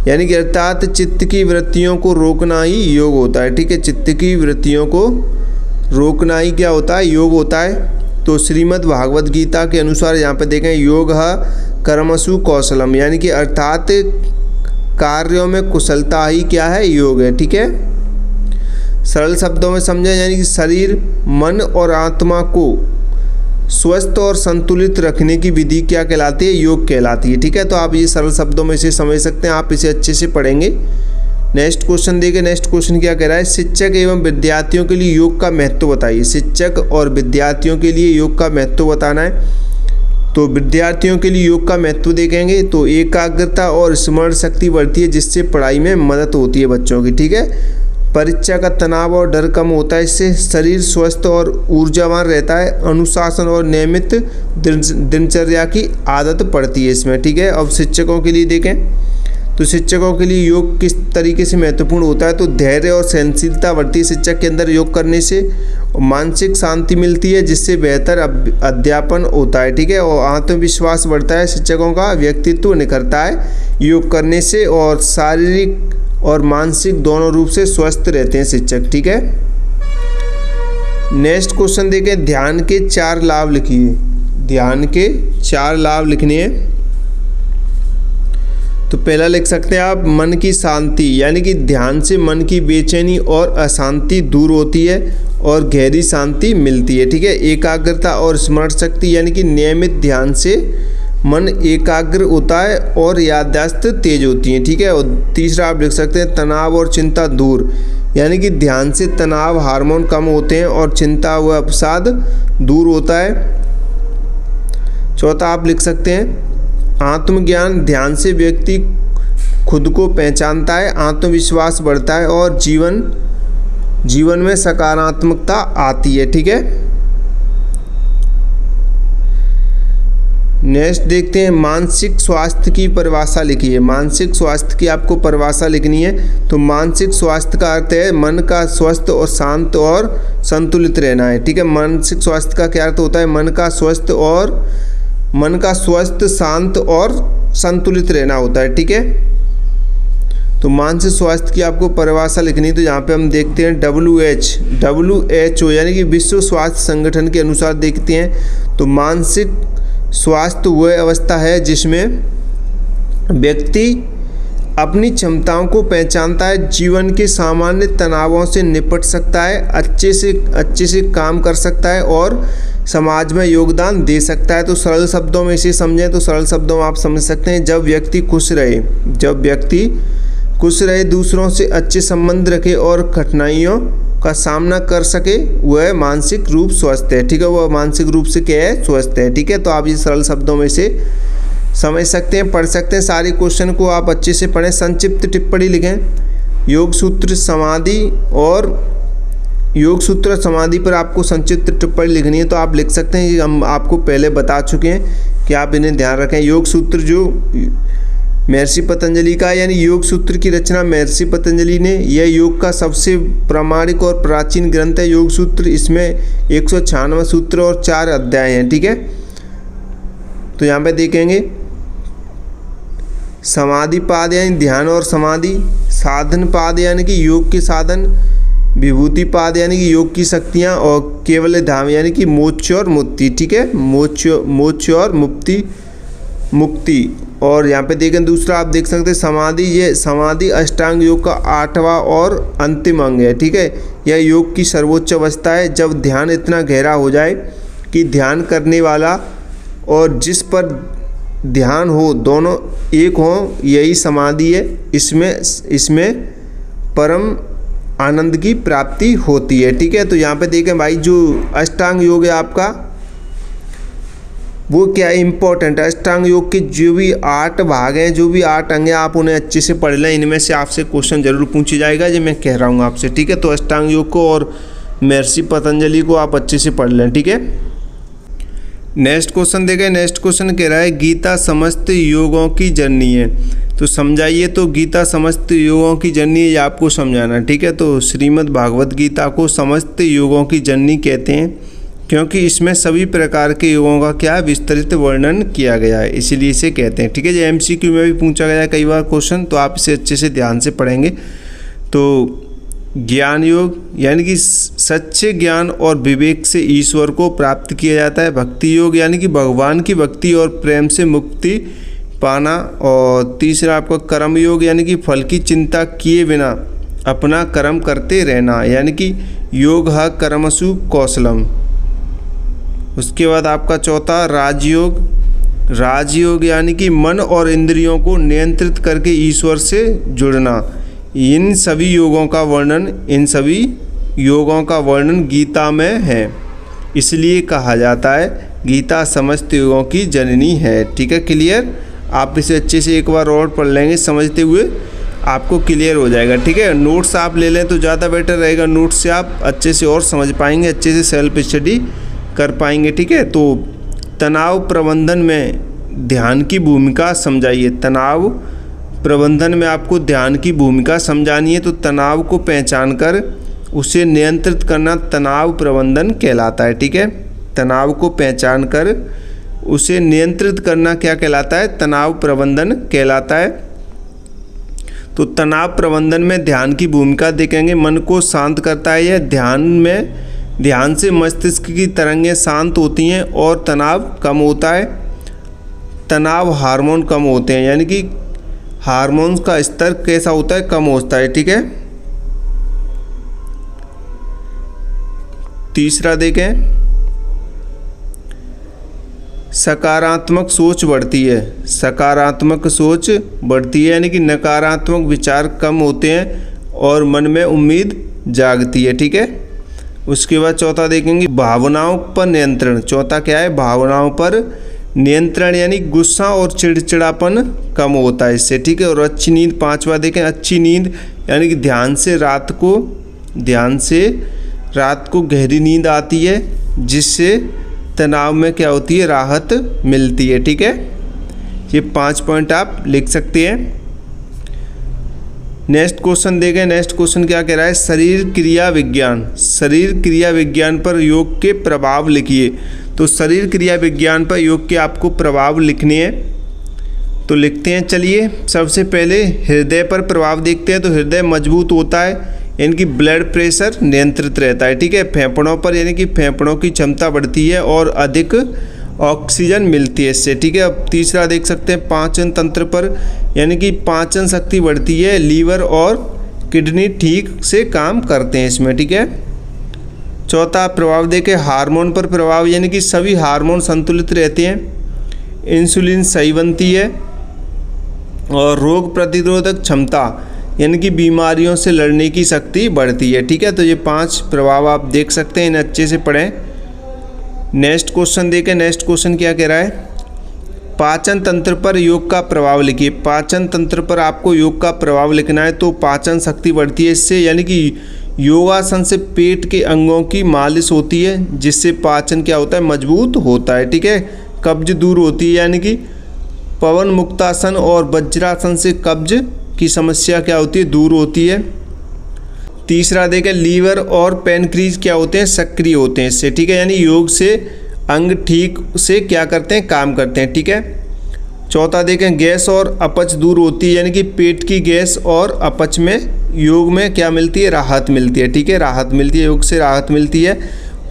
यानी कि अर्थात चित्त की वृत्तियों को रोकना ही योग होता है। ठीक है, चित्त की वृत्तियों को रोकना ही क्या होता है? योग होता है। तो श्रीमद् भागवत गीता के अनुसार यहाँ पे देखें, योग कर्मसु कौशलम यानी कि अर्थात कार्यों में कुशलता ही क्या है? योग है। ठीक है, सरल शब्दों में समझें यानी कि शरीर, मन और आत्मा को स्वस्थ और संतुलित रखने की विधि क्या कहलाती है? योग कहलाती है। ठीक है, तो आप ये सरल शब्दों में इसे समझ सकते हैं, आप इसे अच्छे से पढ़ेंगे। नेक्स्ट क्वेश्चन देखिए, नेक्स्ट क्वेश्चन क्या कह रहा है? शिक्षक एवं विद्यार्थियों के लिए योग का महत्व बताइए। शिक्षक और विद्यार्थियों के लिए योग का महत्व बताना है। तो विद्यार्थियों के लिए योग का महत्व देखेंगे तो एकाग्रता और स्मरण शक्ति बढ़ती है, जिससे पढ़ाई में मदद होती है बच्चों की। ठीक है, परीक्षा का तनाव और डर कम होता है, इससे शरीर स्वस्थ और ऊर्जावान रहता है। अनुशासन और नियमित दिनचर्या की आदत पड़ती है इसमें। ठीक है, अब शिक्षकों के लिए देखें तो शिक्षकों के लिए योग किस तरीके से महत्वपूर्ण होता है? तो धैर्य और सहनशीलता बढ़ती है शिक्षक के अंदर योग करने से, मानसिक शांति मिलती है जिससे बेहतर अध्यापन होता है। ठीक है, और आत्मविश्वास बढ़ता है, शिक्षकों का व्यक्तित्व निखरता है योग करने से, और शारीरिक और मानसिक दोनों रूप से स्वस्थ रहते हैं शिक्षक। ठीक है, नेक्स्ट क्वेश्चन देखें, ध्यान के 4 लाभ लिखिए। ध्यान के 4 लाभ लिखने हैं। तो पहला लिख सकते हैं आप मन की शांति, यानी कि ध्यान से मन की बेचैनी और अशांति दूर होती है और गहरी शांति मिलती है। ठीक है, एकाग्रता और स्मरण शक्ति, यानी कि नियमित ध्यान से मन एकाग्र होता है और याददाश्त तेज होती है। ठीक है, और तीसरा आप लिख सकते हैं तनाव और चिंता दूर, यानी कि ध्यान से तनाव हार्मोन कम होते हैं और चिंता व अवसाद दूर होता है। चौथा आप लिख सकते हैं आत्मज्ञान, ध्यान से व्यक्ति खुद को पहचानता है, आत्मविश्वास बढ़ता है और जीवन में सकारात्मकता आती है। ठीक है, नेक्स्ट देखते हैं मानसिक स्वास्थ्य की परिभाषा लिखिए। मानसिक स्वास्थ्य की आपको परिभाषा लिखनी है। तो मानसिक स्वास्थ्य का अर्थ है मन का स्वस्थ और शांत और संतुलित रहना है। ठीक है, मानसिक स्वास्थ्य का क्या अर्थ होता है? मन का स्वस्थ, शांत और संतुलित रहना होता है। ठीक है, तो मानसिक स्वास्थ्य की आपको परिभाषा लिखनी है। तो यहाँ पे हम देखते हैं WHO यानी कि विश्व स्वास्थ्य संगठन के अनुसार देखते हैं तो मानसिक स्वास्थ्य वह अवस्था है जिसमें व्यक्ति अपनी क्षमताओं को पहचानता है, जीवन के सामान्य तनावों से निपट सकता है, अच्छे से काम कर सकता है और समाज में योगदान दे सकता है। तो सरल शब्दों में इसे समझें तो सरल शब्दों में आप समझ सकते हैं जब व्यक्ति खुश रहे, जब व्यक्ति खुश रहे, दूसरों से अच्छे संबंध रखे और कठिनाइयों का सामना कर सके, वह मानसिक रूप स्वस्थ है। ठीक है, वह मानसिक रूप से क्या है, स्वस्थ है। ठीक है, तो आप ये सरल शब्दों में से समझ सकते हैं, पढ़ सकते हैं। सारे क्वेश्चन को आप अच्छे से पढ़ें, संक्षिप्त टिप्पणी लिखें। योग सूत्र समाधि पर आपको संक्षिप्त टिप्पणी लिखनी है तो आप लिख सकते हैं। ये हम आपको पहले बता चुके हैं कि आप इन्हें ध्यान रखें। योग सूत्र जो महर्षि पतंजलि का, यानी योग सूत्र की रचना महर्षि पतंजलि ने, यह योग का सबसे प्रामाणिक और प्राचीन ग्रंथ है योग सूत्र। इसमें 196 सूत्र और 4 अध्याय हैं। ठीक है, तो यहाँ पे देखेंगे समाधि पाद यानी ध्यान और समाधि, साधन पाद यानी कि योग के साधन, विभूति पाद यानी कि योग की शक्तियाँ, और केवल धाम यानी कि मोक्ष और मुक्ति। ठीक है, मोक्ष और मुक्ति। और यहाँ पे देखें दूसरा आप देख सकते हैं समाधि। ये समाधि अष्टांग योग का 8वां और अंतिम अंग है। ठीक है, यह योग की सर्वोच्च अवस्था है जब ध्यान इतना गहरा हो जाए कि ध्यान करने वाला और जिस पर ध्यान हो दोनों एक हो, यही समाधि है। इसमें परम आनंद की प्राप्ति होती है। ठीक है, तो यहाँ पे देखें भाई, जो अष्टांग योग है आपका, वो क्या इम्पोर्टेंट है। अष्टांग योग के जो भी 8 भाग हैं, जो भी 8 अंग हैं, आप उन्हें अच्छे से पढ़ लें। इनमें से आपसे क्वेश्चन जरूर पूछी जाएगा, जो मैं कह रहा हूँ आपसे। ठीक है, तो अष्टांग योग को और महर्षि पतंजलि को आप अच्छे से पढ़ लें। ठीक है, नेक्स्ट क्वेश्चन देखें। नेक्स्ट क्वेश्चन कह रहा है गीता समस्त योगों की जननी है, तो समझाइए। तो गीता समस्त योगों की जननी है, आपको समझाना। ठीक है, तो श्रीमद् भागवत गीता को समस्त योगों की जननी कहते हैं क्योंकि इसमें सभी प्रकार के योगों का क्या विस्तृत वर्णन किया गया है, इसीलिए इसे कहते हैं। ठीक है, जो MCQ में भी पूछा गया है कई बार क्वेश्चन, तो आप इसे अच्छे से ध्यान से पढ़ेंगे। तो ज्ञान योग यानी कि सच्चे ज्ञान और विवेक से ईश्वर को प्राप्त किया जाता है। भक्ति योग यानी कि भगवान की भक्ति और प्रेम से मुक्ति पाना। और तीसरा आपका कर्म योग यानी कि फल की चिंता किए बिना अपना कर्म करते रहना, यानी कि योग कर्मसु कौशलम। उसके बाद आपका चौथा राजयोग। राजयोग यानी कि मन और इंद्रियों को नियंत्रित करके ईश्वर से जुड़ना। इन सभी योगों का वर्णन गीता में है, इसलिए कहा जाता है गीता समस्त योगों की जननी है। ठीक है, क्लियर। आप इसे अच्छे से एक बार और पढ़ लेंगे, समझते हुए आपको क्लियर हो जाएगा। ठीक है, नोट्स आप ले लें तो ज़्यादा बेटर रहेगा। नोट्स से आप अच्छे से और समझ पाएंगे, अच्छे से सेल्फ स्टडी कर पाएंगे। ठीक है, तो तनाव प्रबंधन में ध्यान की भूमिका समझाइए। तनाव प्रबंधन में आपको ध्यान की भूमिका समझानी है। तो तनाव को पहचान कर उसे नियंत्रित करना तनाव प्रबंधन कहलाता है। ठीक है, तनाव को पहचान कर उसे नियंत्रित करना क्या कहलाता है, तनाव प्रबंधन कहलाता है। तो तनाव प्रबंधन में ध्यान की भूमिका देखेंगे। मन को शांत करता है यह। ध्यान से मस्तिष्क की तरंगें शांत होती हैं और तनाव कम होता है। तनाव हार्मोन कम होते हैं, यानी कि हार्मोन्स का स्तर कैसा होता है, कम होता है। ठीक है, तीसरा देखें, सकारात्मक सोच बढ़ती है। सकारात्मक सोच बढ़ती है यानी कि नकारात्मक विचार कम होते हैं और मन में उम्मीद जागती है। ठीक है, उसके बाद चौथा देखेंगे भावनाओं पर नियंत्रण। चौथा क्या है, भावनाओं पर नियंत्रण, यानी गुस्सा और चिड़चिड़ापन कम होता है इससे। ठीक है, और अच्छी नींद। पांचवा देखें, अच्छी नींद यानी कि ध्यान से रात को गहरी नींद आती है, जिससे तनाव में क्या होती है, राहत मिलती है। ठीक है, ये 5 पॉइंट आप लिख सकते हैं। नेक्स्ट क्वेश्चन देखें। नेक्स्ट क्वेश्चन क्या कह रहा है, शरीर क्रिया विज्ञान। शरीर क्रिया विज्ञान पर योग के प्रभाव लिखिए। तो शरीर क्रिया विज्ञान पर योग के आपको प्रभाव लिखने हैं, तो लिखते हैं। चलिए, सबसे पहले हृदय पर प्रभाव देखते हैं। तो हृदय मजबूत होता है, यानी कि ब्लड प्रेशर नियंत्रित रहता है। ठीक है, फेफड़ों पर यानी कि फेफड़ों की क्षमता बढ़ती है और अधिक ऑक्सीजन मिलती है इससे। ठीक है, अब तीसरा देख सकते हैं पाचन तंत्र पर, यानी कि पाचन शक्ति बढ़ती है। लीवर और किडनी ठीक से काम करते हैं इसमें। ठीक है, चौथा प्रभाव देखें हार्मोन पर प्रभाव, यानी कि सभी हार्मोन संतुलित रहते हैं। इंसुलिन सही बनती है और रोग प्रतिरोधक क्षमता, यानी कि बीमारियों से लड़ने की शक्ति बढ़ती है। ठीक है, तो ये 5 प्रभाव आप देख सकते हैं, इन्हें अच्छे से पढ़ें। नेक्स्ट क्वेश्चन देखें। नेक्स्ट क्वेश्चन क्या कह रहा है, पाचन तंत्र पर योग का प्रभाव लिखिए। पाचन तंत्र पर आपको योग का प्रभाव लिखना है, तो पाचन शक्ति बढ़ती है इससे, यानी कि योगासन से पेट के अंगों की मालिश होती है, जिससे पाचन क्या होता है, मजबूत होता है। ठीक है, कब्ज दूर होती है, यानी कि पवन मुक्तासन और वज्रासन से कब्ज की समस्या क्या होती है, दूर होती है। तीसरा देखें, लीवर और पैनक्रीज क्या होते हैं, सक्रिय होते हैं इससे। ठीक है, यानी योग से अंग ठीक से क्या करते हैं, काम करते हैं। ठीक है, चौथा देखें, गैस और अपच दूर होती है, यानी कि पेट की गैस और अपच में योग में क्या मिलती है, राहत मिलती है। ठीक है, राहत मिलती है, योग से राहत मिलती है।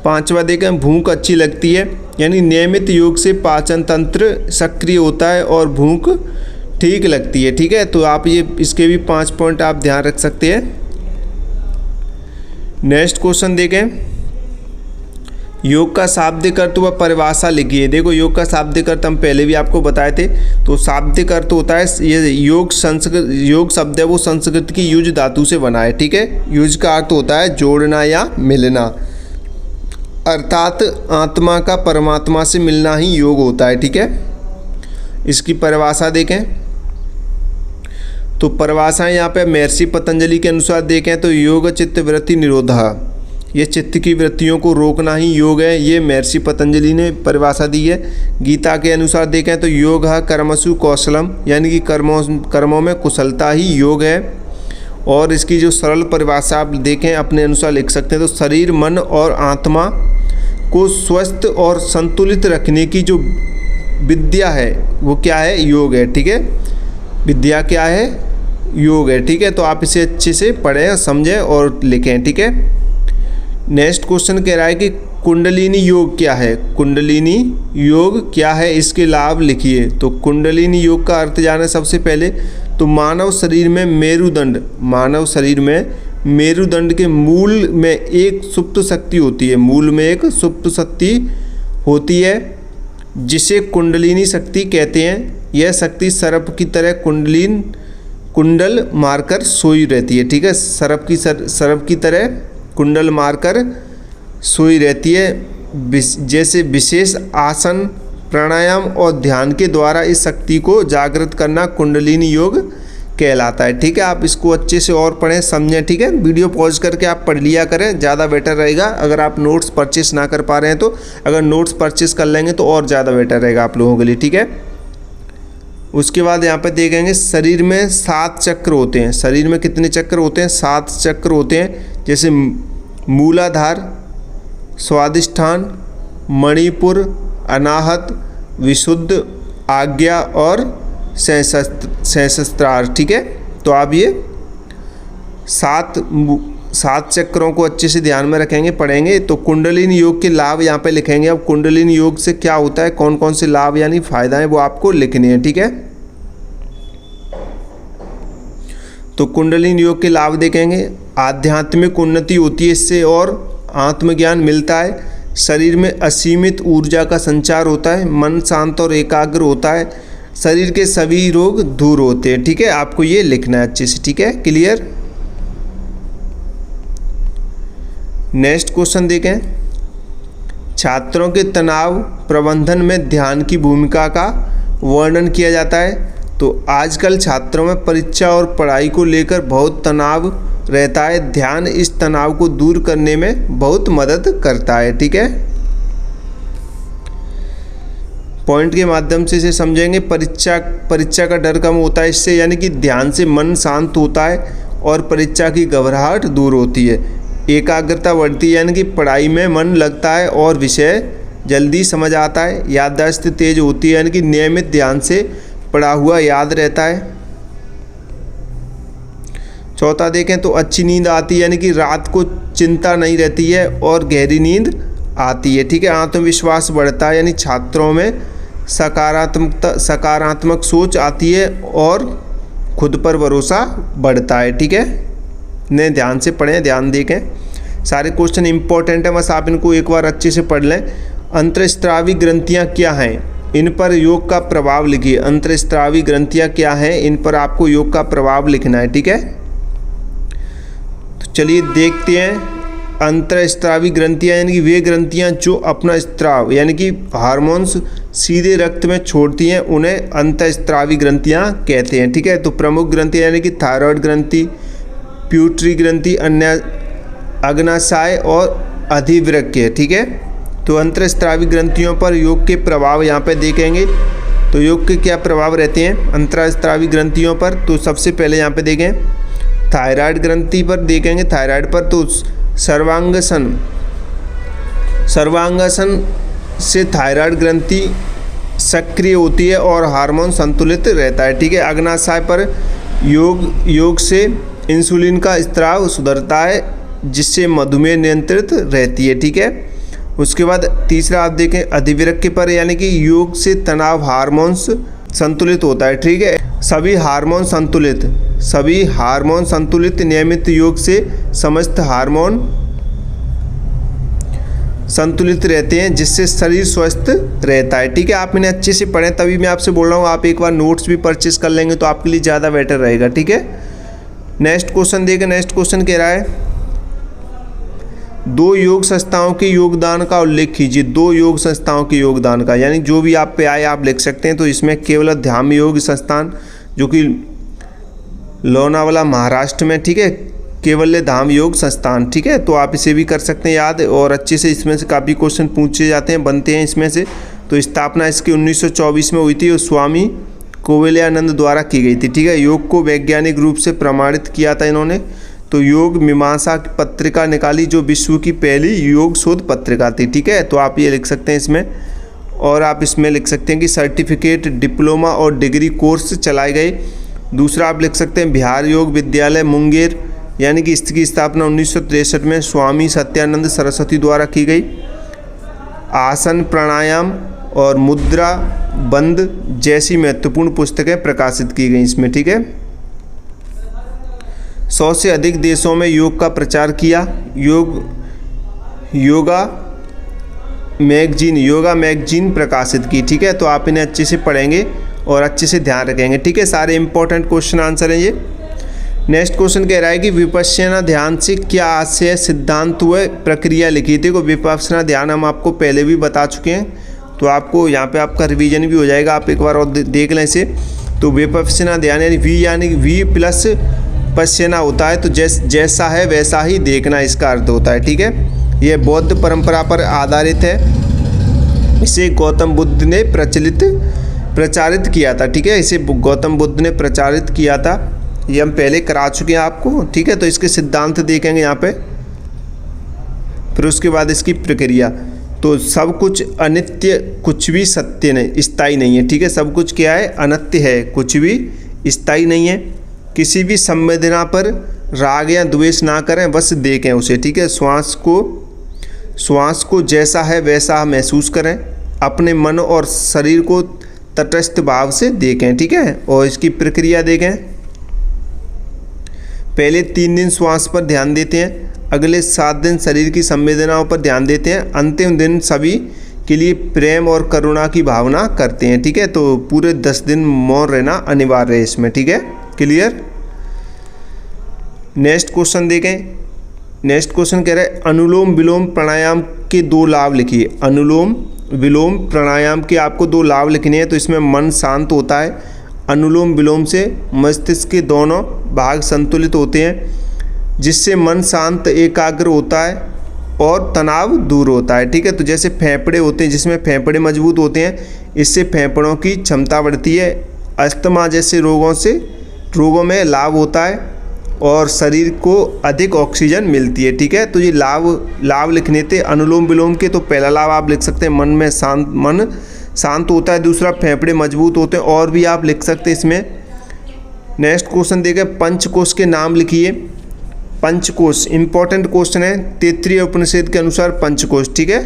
पांचवा देखें, भूख अच्छी लगती है, यानी नियमित योग से पाचन तंत्र सक्रिय होता है और भूख ठीक लगती है। ठीक है, तो आप ये इसके भी 5 पॉइंट आप ध्यान रख सकते हैं। नेक्स्ट क्वेश्चन देखें, योग का शाब्दिक अर्थ व परिभाषा लिखिए। देखो, योग का शाब्दिक अर्थ हम पहले भी आपको बताए थे। तो शाब्दिक अर्थ होता है, ये योग शब्द है वो संस्कृत की युज धातु से बना है। ठीक है, युज का अर्थ होता है जोड़ना या मिलना, अर्थात आत्मा का परमात्मा से मिलना ही योग होता है। ठीक है, इसकी परिभाषा देखें तो परिभाषाएं यहाँ पे महर्षि पतंजलि के अनुसार देखें तो योग चित्त वृत्ति निरोधः, ये चित्त की वृत्तियों को रोकना ही योग है, ये महर्षि पतंजलि ने परिभाषा दी है। गीता के अनुसार देखें तो योग कर्मसु कौशलम, यानी कि कर्मों में कुशलता ही योग है। और इसकी जो सरल परिभाषा आप देखें अपने अनुसार लिख सकते हैं, तो शरीर मन और आत्मा को स्वस्थ और संतुलित रखने की जो विद्या है वो क्या है, योग है। ठीक है, विद्या क्या है, योग है। ठीक है, तो आप इसे अच्छे से पढ़ें, समझें और लिखें। ठीक है, नेक्स्ट क्वेश्चन कह रहा है कि कुंडलिनी योग क्या है। कुंडलिनी योग क्या है, इसके लाभ लिखिए। तो कुंडलिनी योग का अर्थ जाने सबसे पहले तो मानव शरीर में मेरुदंड के मूल में एक सुप्त शक्ति होती है, मूल में एक सुप्त शक्ति होती है जिसे कुंडलिनी शक्ति कहते हैं। यह शक्ति सर्प की तरह कुंडल मारकर सोई रहती है। ठीक है, सर्प की तरह कुंडल मारकर सोई रहती है। जैसे विशेष आसन, प्राणायाम और ध्यान के द्वारा इस शक्ति को जागृत करना कुंडलिनी योग कहलाता है। ठीक है, आप इसको अच्छे से और पढ़ें, समझें। ठीक है, वीडियो पॉज करके आप पढ़ लिया करें, ज़्यादा बेटर रहेगा। अगर आप नोट्स परचेस ना कर पा रहे हैं तो अगर नोट्स परचेस कर लेंगे तो और ज़्यादा बेटर रहेगा आप लोगों के लिए। ठीक है, उसके बाद यहाँ पे देखेंगे शरीर में 7 चक्र होते हैं। शरीर में कितने चक्र होते हैं, 7 चक्र होते हैं। जैसे मूलाधार, स्वादिष्ठान, मणिपुर, अनाहत, विशुद्ध, आज्ञा और सहस्त्रार। ठीक है, तो आप ये 7 चक्रों को अच्छे से ध्यान में रखेंगे, पढ़ेंगे। तो कुंडलिनी योग के लाभ यहाँ पे लिखेंगे। अब कुंडलिनी योग से क्या होता है, कौन कौन से लाभ यानी फायदा है वो आपको लिखने हैं। ठीक है, तो कुंडलिनी योग के लाभ देखेंगे। आध्यात्मिक उन्नति होती है इससे और आत्मज्ञान मिलता है। शरीर में असीमित ऊर्जा का संचार होता है, मन शांत और एकाग्र होता है, शरीर के सभी रोग दूर होते हैं। ठीक है, आपको ये लिखना है अच्छे से। ठीक है, क्लियर। नेक्स्ट क्वेश्चन देखें, छात्रों के तनाव प्रबंधन में ध्यान की भूमिका का वर्णन किया जाता है। तो आजकल छात्रों में परीक्षा और पढ़ाई को लेकर बहुत तनाव रहता है। ध्यान इस तनाव को दूर करने में बहुत मदद करता है। ठीक है, पॉइंट के माध्यम से इसे समझेंगे। परीक्षा का डर कम होता है इससे, यानी कि ध्यान से मन शांत होता है और परीक्षा की घबराहट दूर होती है। एकाग्रता बढ़ती है, यानी कि पढ़ाई में मन लगता है और विषय जल्दी समझ आता है। याददाश्त तेज होती है, यानी कि नियमित ध्यान से पढ़ा हुआ याद रहता है। चौथा देखें तो अच्छी नींद आती है, यानी कि रात को चिंता नहीं रहती है और गहरी नींद आती है। ठीक है, आत्मविश्वास बढ़ता है, यानी छात्रों में सकारात्मक सोच आती है और खुद पर भरोसा बढ़ता है। ठीक है, ने ध्यान से पढ़ें, ध्यान देखें। सारे क्वेश्चन इंपॉर्टेंट है, बस आप इनको एक बार अच्छे से पढ़ लें। अंतःस्रावी ग्रंथियाँ क्या हैं, इन पर योग का प्रभाव लिखिए। अंतःस्रावी ग्रंथियाँ क्या हैं, इन पर आपको योग का प्रभाव लिखना है। ठीक है, तो चलिए देखते हैं। अंतःस्रावी ग्रंथियाँ यानी कि वे ग्रंथियाँ जो अपना स्राव यानी कि हार्मोन्स सीधे रक्त में छोड़ती हैं उन्हें अंतःस्रावी ग्रंथियाँ कहते हैं। ठीक है, तो प्रमुख ग्रंथियाँ यानी कि थायराइड ग्रंथि, प्यूटरी ग्रंथि, अन्य अग्नाशय और अधिवृक्क। ठीक है, तो अंतःस्रावी ग्रंथियों पर योग के प्रभाव यहाँ पे देखेंगे। तो योग के क्या प्रभाव रहते हैं अंतःस्रावी ग्रंथियों पर, तो सबसे पहले यहाँ पे देखें थायराइड ग्रंथि पर देखेंगे। थायराइड पर तो सर्वांगासन से थायराइड ग्रंथि सक्रिय होती है और हार्मोन संतुलित रहता है। ठीक है, अग्नाशय पर योग से इंसुलिन का स्राव सुधरता है जिससे मधुमेह नियंत्रित रहती है। ठीक है, उसके बाद तीसरा आप देखें अधिवृक्क पर यानी कि योग से तनाव हार्मोन्स संतुलित होता है। ठीक है, सभी हार्मोन संतुलित नियमित योग से समस्त हार्मोन संतुलित रहते हैं जिससे शरीर स्वस्थ रहता है। ठीक है, आप इन्हें अच्छे से पढ़ें, तभी मैं आपसे बोल रहा हूँ। आप एक बार नोट्स भी परचेस कर लेंगे तो आपके लिए ज़्यादा बेटर रहेगा। ठीक है, नेक्स्ट क्वेश्चन देखें। नेक्स्ट क्वेश्चन कह रहा है 2 योग संस्थाओं के योगदान का उल्लेख कीजिए। 2 योग संस्थाओं के योगदान का, यानी जो भी आप पे आए आप लिख सकते हैं। तो इसमें केवल ध्यान योग संस्थान जो कि लोनावाला महाराष्ट्र में, ठीक है, केवल धाम योग संस्थान। ठीक है, तो आप इसे भी कर सकते हैं याद, और अच्छे से इसमें से काफ़ी क्वेश्चन पूछे जाते हैं, बनते हैं इसमें से। तो स्थापना इसकी 1924 में हुई थी और स्वामी कोवलयानंद द्वारा की गई थी। ठीक है, योग को वैज्ञानिक रूप से प्रमाणित किया था इन्होंने। तो योग मीमांसा पत्रिका निकाली जो विश्व की पहली योग शोध पत्रिका थी। ठीक है, तो आप ये लिख सकते हैं इसमें, और आप इसमें लिख सकते हैं कि सर्टिफिकेट, डिप्लोमा और डिग्री कोर्स चलाए गए। दूसरा आप लिख सकते हैं बिहार योग विद्यालय मुंगेर, यानी कि इसकी स्थापना 1963 में स्वामी सत्यानंद सरस्वती द्वारा की गई। आसन, प्राणायाम और मुद्रा बंद जैसी महत्वपूर्ण पुस्तकें प्रकाशित की गई इसमें। ठीक है, 100 से अधिक देशों में योग का प्रचार किया। योगा मैगजीन प्रकाशित की। ठीक है, तो आप इन्हें अच्छे से पढ़ेंगे और अच्छे से ध्यान रखेंगे। ठीक है, सारे इंपॉर्टेंट क्वेश्चन आंसर हैं ये। नेक्स्ट क्वेश्चन कह रहा है कि विपश्यना ध्यान से क्या आशय, सिद्धांत व प्रक्रिया लिखी थी। को विपश्यना ध्यान हम आपको पहले भी बता चुके हैं, तो आपको यहाँ पे आपका रिवीजन भी हो जाएगा। आप एक बार और देख लें इसे। तो विपश्यना ध्यान यानी वी प्लस पश्यना होता है, तो जैसा है वैसा ही देखना इसका अर्थ होता है। ठीक है, यह बौद्ध परंपरा पर आधारित है। इसे गौतम बुद्ध ने प्रचारित किया था। ठीक है, इसे गौतम बुद्ध ने प्रचारित किया था, ये हम पहले करा चुके हैं आपको। ठीक है, तो इसके सिद्धांत देखेंगे यहाँ पे, फिर उसके बाद इसकी प्रक्रिया। तो सब कुछ अनित्य, कुछ भी सत्य नहीं, स्थायी नहीं है। ठीक है, सब कुछ क्या है, अनित्य है, कुछ भी स्थायी नहीं है। किसी भी संवेदना पर राग या द्वेष ना करें, बस देखें उसे। ठीक है, श्वास को जैसा है वैसा महसूस करें। अपने मन और शरीर को तटस्थ भाव से देखें। ठीक है, और इसकी प्रक्रिया देखें। पहले 3 दिन श्वास पर ध्यान देते हैं, अगले 7 दिन शरीर की संवेदनाओं पर ध्यान देते हैं, अंतिम दिन सभी के लिए प्रेम और करुणा की भावना करते हैं। ठीक है, तो पूरे 10 दिन मौन रहना अनिवार्य है इसमें। ठीक है, क्लियर। नेक्स्ट क्वेश्चन देखें। नेक्स्ट क्वेश्चन कह रहा है अनुलोम विलोम प्राणायाम के 2 लाभ लिखिए। अनुलोम विलोम प्राणायाम के आपको 2 लाभ लिखने हैं। तो इसमें मन शांत होता है। अनुलोम विलोम से मस्तिष्क के दोनों भाग संतुलित होते हैं, जिससे मन शांत एकाग्र होता है और तनाव दूर होता है। ठीक है, तो जैसे फेफड़े होते हैं, जिसमें फेफड़े मजबूत होते हैं, इससे फेफड़ों की क्षमता बढ़ती है। अस्थमा जैसे रोगों में लाभ होता है और शरीर को अधिक ऑक्सीजन मिलती है। ठीक है, तो ये लाभ लिखने थे अनुलोम विलोम के। तो पहला लाभ आप लिख सकते हैं मन शांत होता है। दूसरा फेफड़े मजबूत होते हैं, और भी आप लिख सकते हैं इसमें। नेक्स्ट क्वेश्चन देखिए, पंचकोश के नाम लिखिए। पंचकोश इंपॉर्टेंट क्वेश्चन है, तैत्तिरीय उपनिषद के अनुसार पंचकोश। ठीक है,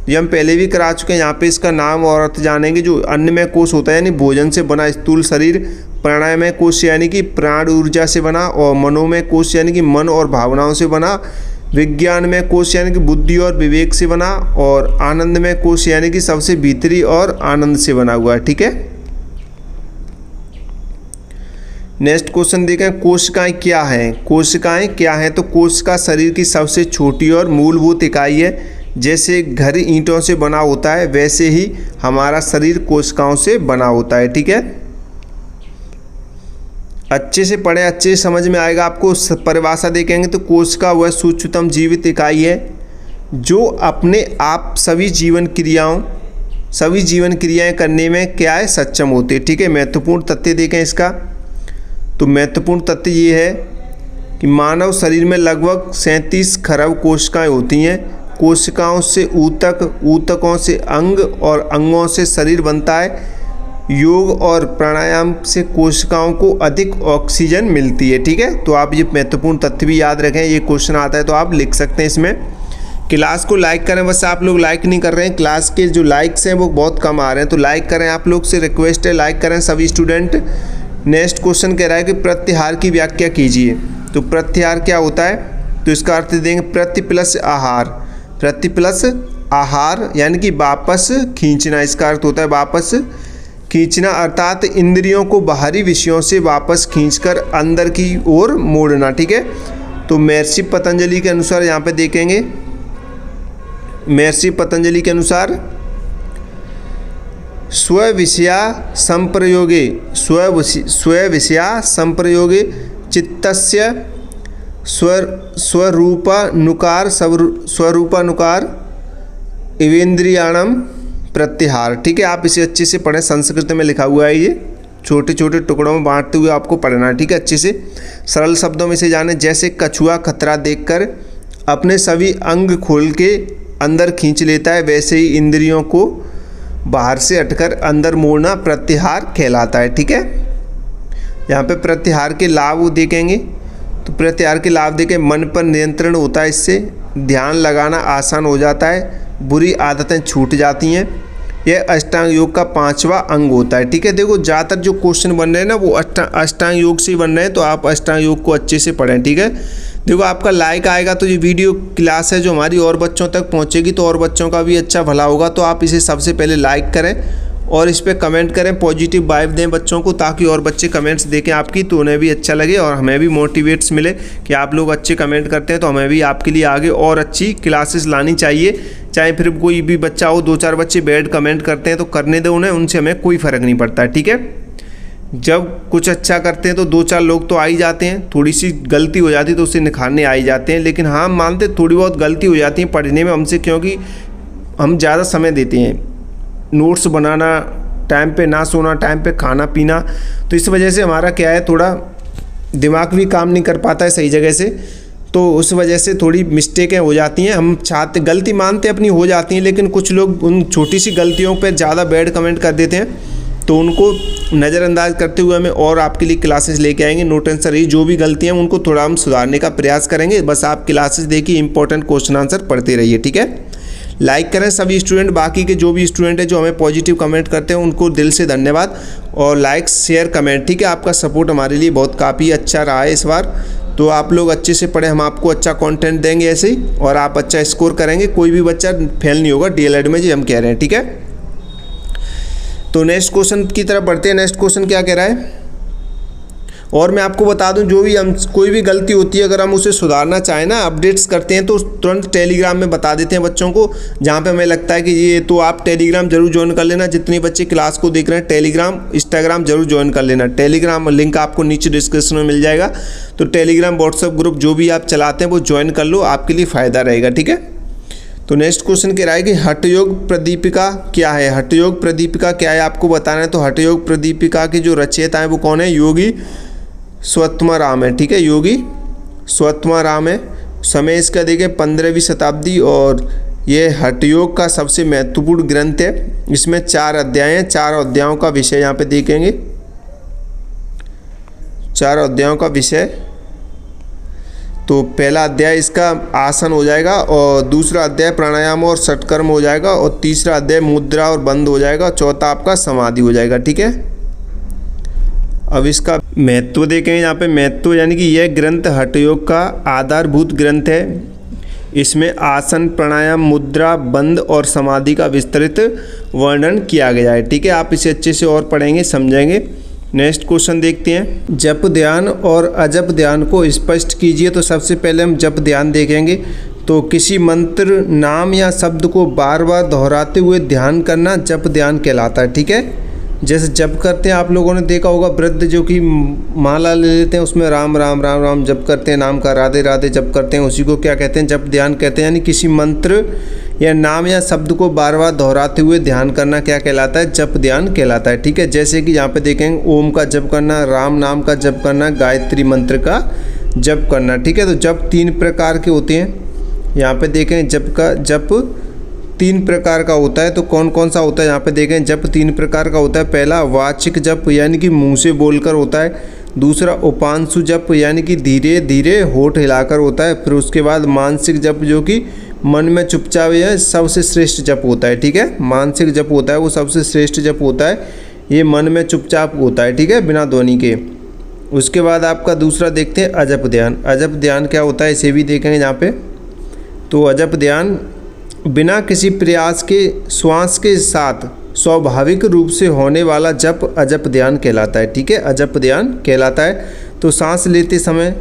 ये हम पहले भी करा चुके हैं। यहाँ पे इसका नाम और अर्थ जानेंगे। जो अन्नमय कोश होता है यानी भोजन से बना स्थूल शरीर, प्राणामय कोश यानी कि प्राण ऊर्जा से बना, और मनोमय कोश यानी कि मन और भावनाओं से बना, विज्ञानमय कोश यानी कि बुद्धि और विवेक से बना, और आनंदमय कोश यानी कि सबसे भीतरी और आनंद से बना हुआ है। ठीक है, नेक्स्ट क्वेश्चन देखें, कोशिकाएं क्या हैं। कोशिकाएं क्या हैं, तो कोशिका शरीर की सबसे छोटी और मूलभूत इकाई है। जैसे घर ईंटों से बना होता है वैसे ही हमारा शरीर कोशिकाओं से बना होता है। ठीक है, अच्छे से पढ़ें, अच्छे से समझ में आएगा आपको। परिभाषा देखेंगे तो कोशिका वह सूक्ष्मतम जीवित इकाई है जो अपने आप सभी जीवन क्रियाएं करने में क्या है, सक्षम होती है। ठीक है, महत्वपूर्ण तथ्य देखें इसका। तो महत्वपूर्ण तथ्य ये है कि मानव शरीर में लगभग 37 खरब कोशिकाएं होती हैं। कोशिकाओं से ऊतक, ऊतकों से अंग और अंगों से शरीर बनता है। योग और प्राणायाम से कोशिकाओं को अधिक ऑक्सीजन मिलती है। ठीक है, तो आप ये महत्वपूर्ण तथ्य भी याद रखें। ये क्वेश्चन आता है तो आप लिख सकते हैं इसमें। क्लास को लाइक करें, बस आप लोग लाइक नहीं कर रहे हैं। क्लास के जो लाइक्स हैं वो बहुत कम आ रहे हैं, तो लाइक करें। आप लोग से रिक्वेस्ट है, लाइक करें सभी स्टूडेंट। नेक्स्ट क्वेश्चन कह रहा है कि प्रत्याहार की व्याख्या कीजिए। तो प्रत्याहार क्या होता है, तो इसका अर्थ देंगे प्रति प्लस आहार। प्रति प्लस आहार यानी कि वापस खींचना, इसका अर्थ होता है वापस खींचना, अर्थात इंद्रियों को बाहरी विषयों से वापस खींचकर अंदर की ओर मोड़ना। ठीक है, तो महर्षि पतंजलि के अनुसार यहाँ पे देखेंगे, महर्षि पतंजलि के अनुसार स्वविषया संप्रयोगे चित्तस्य स्वरूपानुकार इवेन्द्रियाणम प्रत्याहार। ठीक है, आप इसे अच्छे से पढ़ें, संस्कृत में लिखा हुआ है, ये छोटे छोटे टुकड़ों में बांटते हुए आपको पढ़ना है। ठीक है, अच्छे से सरल शब्दों में से जाने। जैसे कछुआ खतरा देखकर अपने सभी अंग खोल के अंदर खींच लेता है, वैसे ही इंद्रियों को बाहर से हटकर अंदर मोड़ना प्रत्याहार कहलाता है। ठीक है, यहाँ पे प्रत्याहार के लाभ देखेंगे। तो प्रत्याहार के लाभ देखें, मन पर नियंत्रण होता है, इससे ध्यान लगाना आसान हो जाता है, बुरी आदतें छूट जाती हैं। यह अष्टांग योग का 5वां अंग होता है। ठीक है, देखो ज़्यादातर जो क्वेश्चन बन रहे हैं ना वो अष्टांग योग से ही बन रहे हैं, तो आप अष्टांग योग को अच्छे से पढ़ें। ठीक है, देखो आपका लाइक आएगा तो ये वीडियो क्लास है जो हमारी और बच्चों तक पहुंचेगी, तो और बच्चों का भी अच्छा भला होगा। तो आप इसे सबसे पहले लाइक करें और इस पर कमेंट करें, पॉजिटिव वाइब दें बच्चों को, ताकि और बच्चे कमेंट्स देखें आपकी, तो उन्हें भी अच्छा लगे और हमें भी मोटिवेट्स मिले कि आप लोग अच्छे कमेंट करते हैं, तो हमें भी आपके लिए आगे और अच्छी क्लासेस लानी चाहिए। चाहे फिर कोई भी बच्चा हो, 2-4 बच्चे बैड कमेंट करते हैं तो करने दो उन्हें, उनसे हमें कोई फ़र्क नहीं पड़ता है। ठीक है, जब कुछ अच्छा करते हैं तो 2-4 लोग तो आ ही जाते हैं, थोड़ी सी गलती हो जाती है तो उसे निखारने आ ही जाते हैं। लेकिन हाँ, मानते थोड़ी बहुत गलती हो जाती है पढ़ने में हमसे, क्योंकि हम ज़्यादा समय देते हैं, नोट्स बनाना, टाइम पे ना सोना, टाइम पे खाना पीना, तो इस वजह से हमारा क्या है, थोड़ा दिमाग भी काम नहीं कर पाता है सही जगह से, तो उस वजह से थोड़ी मिस्टेकें हो जाती हैं। हम चाहते, गलती मानते अपनी हो जाती हैं, लेकिन कुछ लोग उन छोटी सी गलतियों पर ज़्यादा बैड कमेंट कर देते हैं, तो उनको नज़रअंदाज करते हुए हमें और आपके लिए क्लासेस लेके आएंगे। नो टेंशन रही, जो भी गलतियाँ उनको थोड़ा हम सुधारने का प्रयास करेंगे। बस आप क्लासेस देखिए, इंपॉर्टेंट क्वेश्चन आंसर पढ़ते रहिए। ठीक है, लाइक करें सभी स्टूडेंट। बाकी के जो भी स्टूडेंट हैं जो हमें पॉजिटिव कमेंट करते हैं उनको दिल से धन्यवाद, और लाइक शेयर कमेंट। ठीक है, आपका सपोर्ट हमारे लिए बहुत काफ़ी अच्छा रहा है इस बार, तो आप लोग अच्छे से पढ़ें, हम आपको अच्छा कंटेंट देंगे ऐसे ही, और आप अच्छा स्कोर करेंगे। कोई भी बच्चा फेल नहीं होगा DLED में, जी हम कह रहे हैं। ठीक है, तो नेक्स्ट क्वेश्चन की तरफ बढ़ते हैं। नेक्स्ट क्वेश्चन क्या कह रहा है, और मैं आपको बता दूं, जो भी हम कोई भी गलती होती है अगर हम उसे सुधारना चाहें ना, अपडेट्स करते हैं तो तुरंत टेलीग्राम में बता देते हैं बच्चों को, जहां पे हमें लगता है कि ये, तो आप टेलीग्राम जरूर ज्वाइन कर लेना। जितने बच्चे क्लास को देख रहे हैं, टेलीग्राम इंस्टाग्राम जरूर ज्वाइन कर लेना। टेलीग्राम लिंक आपको नीचे डिस्क्रिप्शन में मिल जाएगा, तो टेलीग्राम व्हाट्सएप ग्रुप जो भी आप चलाते हैं वो ज्वाइन कर लो, आपके लिए फ़ायदा रहेगा। ठीक है, तो नेक्स्ट क्वेश्चन कह रहा है कि हठयोग प्रदीपिका क्या है। हठयोग प्रदीपिका क्या है आपको बताना है। तो हठयोग प्रदीपिका के जो रचयिता हैं वो कौन है, योगी स्वत्माराम है। ठीक है, योगी स्वत्माराम है। समय इसका देखिए 15वीं शताब्दी, और ये हठयोग का सबसे महत्वपूर्ण ग्रंथ है। इसमें 4 अध्याय हैं, 4 अध्यायों का विषय यहाँ पे देखेंगे, 4 अध्यायों का विषय। तो पहला अध्याय इसका आसन हो जाएगा, और दूसरा अध्याय प्राणायाम और षटकर्म हो जाएगा, और तीसरा अध्याय मुद्रा और बंद हो जाएगा, चौथा आपका समाधि हो जाएगा। ठीक है, अब इसका महत्व देखें यहाँ पे। महत्व यानी कि यह ग्रंथ हठयोग का आधारभूत ग्रंथ है। इसमें आसन, प्राणायाम, मुद्रा, बंद और समाधि का विस्तृत वर्णन किया गया है। ठीक है, आप इसे अच्छे से और पढ़ेंगे, समझेंगे, नेक्स्ट क्वेश्चन देखते हैं, जप ध्यान और अजप ध्यान को स्पष्ट कीजिए। तो सबसे पहले हम जप ध्यान देखेंगे। तो किसी मंत्र, नाम या शब्द को बार बार दोहराते हुए ध्यान करना जप ध्यान कहलाता है। ठीक है, जैसे जप करते हैं, आप लोगों ने देखा होगा वृद्ध जो कि माला ले लेते हैं, उसमें राम राम राम राम जप करते हैं, नाम का राधे राधे जप करते हैं, उसी को क्या कहते हैं, जप ध्यान कहते हैं। यानी किसी मंत्र या नाम या शब्द को बार बार दोहराते हुए ध्यान करना क्या कहलाता है, जप ध्यान कहलाता है। ठीक है, जैसे कि यहाँ पे देखेंगे ओम का जप करना, राम नाम का जप करना, गायत्री मंत्र का जप करना। ठीक है, तो जप 3 प्रकार के होते हैं। यहाँ पे देखें जप 3 प्रकार का होता है। तो कौन कौन सा होता है, यहाँ पे देखें जप 3 प्रकार का होता है। पहला वाचिक जप यानी कि मुंह से बोलकर होता है। दूसरा उपांशु जप यानी कि धीरे धीरे होठ हिलाकर होता है। फिर उसके बाद मानसिक जप जो कि मन में चुपचाप है, सबसे श्रेष्ठ जप होता है। ठीक है, मानसिक जप होता है वो सबसे श्रेष्ठ जप होता है, ये मन में चुपचाप होता है। ठीक है, बिना ध्वनि के। उसके बाद आपका दूसरा देखते हैं अजप ध्यान। अजप ध्यान क्या होता है, इसे भी देखेंगे यहाँ पे। तो अजप ध्यान बिना किसी प्रयास के श्वास के साथ स्वाभाविक रूप से होने वाला जप अजप ध्यान कहलाता है। ठीक है, अजप ध्यान कहलाता है। तो सांस लेते समय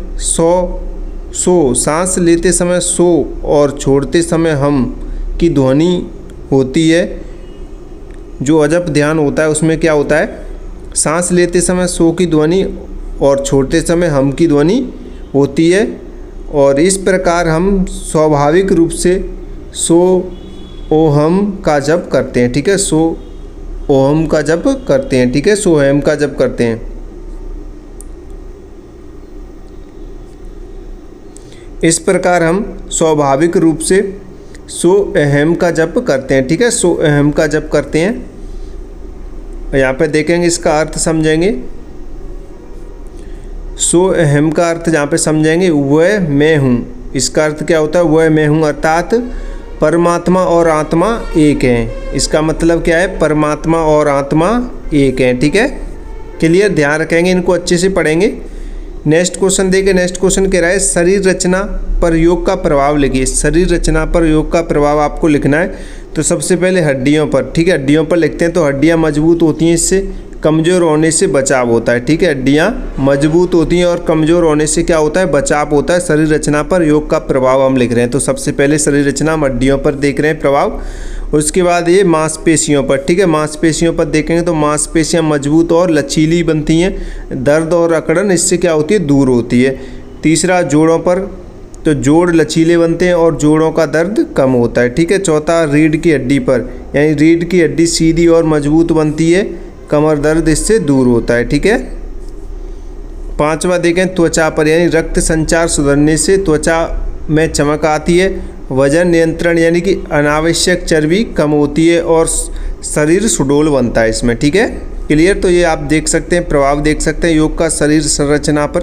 सो, सांस लेते समय सो और छोड़ते समय हम की ध्वनि होती है। जो अजप ध्यान होता है उसमें क्या होता है, सांस लेते समय सो की ध्वनि और छोड़ते समय हम की ध्वनि होती है। और इस प्रकार हम स्वाभाविक रूप से सो ओहम का जप करते हैं। ठीक है, सो ओहम का जप करते हैं। ठीक है, सो हेम का जप करते हैं। इस प्रकार हम स्वाभाविक रूप से सो अहम का जप करते हैं। ठीक है, सो अहम का जप करते हैं। यहाँ पे देखेंगे इसका अर्थ समझेंगे। सो अहम का अर्थ जहाँ पे समझेंगे वह मैं हूँ। इसका अर्थ क्या होता है, वह मैं हूँ, अर्थात परमात्मा और आत्मा एक हैं। इसका मतलब क्या है, परमात्मा और आत्मा एक हैं। ठीक है, क्लियर, ध्यान रखेंगे, इनको अच्छे से पढ़ेंगे। नेक्स्ट क्वेश्चन देखें। नेक्स्ट क्वेश्चन कह रहा है शरीर रचना पर योग का प्रभाव लिखिए। शरीर रचना पर योग का प्रभाव आपको लिखना है। तो सबसे पहले हड्डियों पर। ठीक है, हड्डियों पर लिखते हैं। तो हड्डियाँ मजबूत होती हैं, इससे कमज़ोर होने से बचाव होता है। ठीक है, हड्डियाँ मजबूत होती हैं और कमज़ोर होने से क्या होता है, बचाव होता है। शरीर रचना पर योग का प्रभाव हम लिख रहे हैं। तो सबसे पहले शरीर रचना हम हड्डियों पर देख रहे हैं प्रभाव। उसके बाद ये मांसपेशियों पर। ठीक है, मांसपेशियों पर देखेंगे तो मांसपेशियाँ मजबूत और लचीली बनती हैं। दर्द और अकड़न इससे क्या होती है, दूर होती है। तीसरा जोड़ों पर, तो जोड़ लचीले बनते हैं और जोड़ों का दर्द कम होता है। ठीक है, चौथा रीढ़ की हड्डी पर, यानी रीढ़ की हड्डी सीधी और मजबूत बनती है, कमर दर्द इससे दूर होता है। ठीक है, पांचवा देखें त्वचा पर, यानी रक्त संचार सुधरने से त्वचा में चमक आती है। वजन नियंत्रण यानी कि अनावश्यक चर्बी कम होती है और शरीर सुडौल बनता है इसमें। ठीक है, क्लियर। तो ये आप देख सकते हैं, प्रभाव देख सकते हैं योग का शरीर संरचना पर।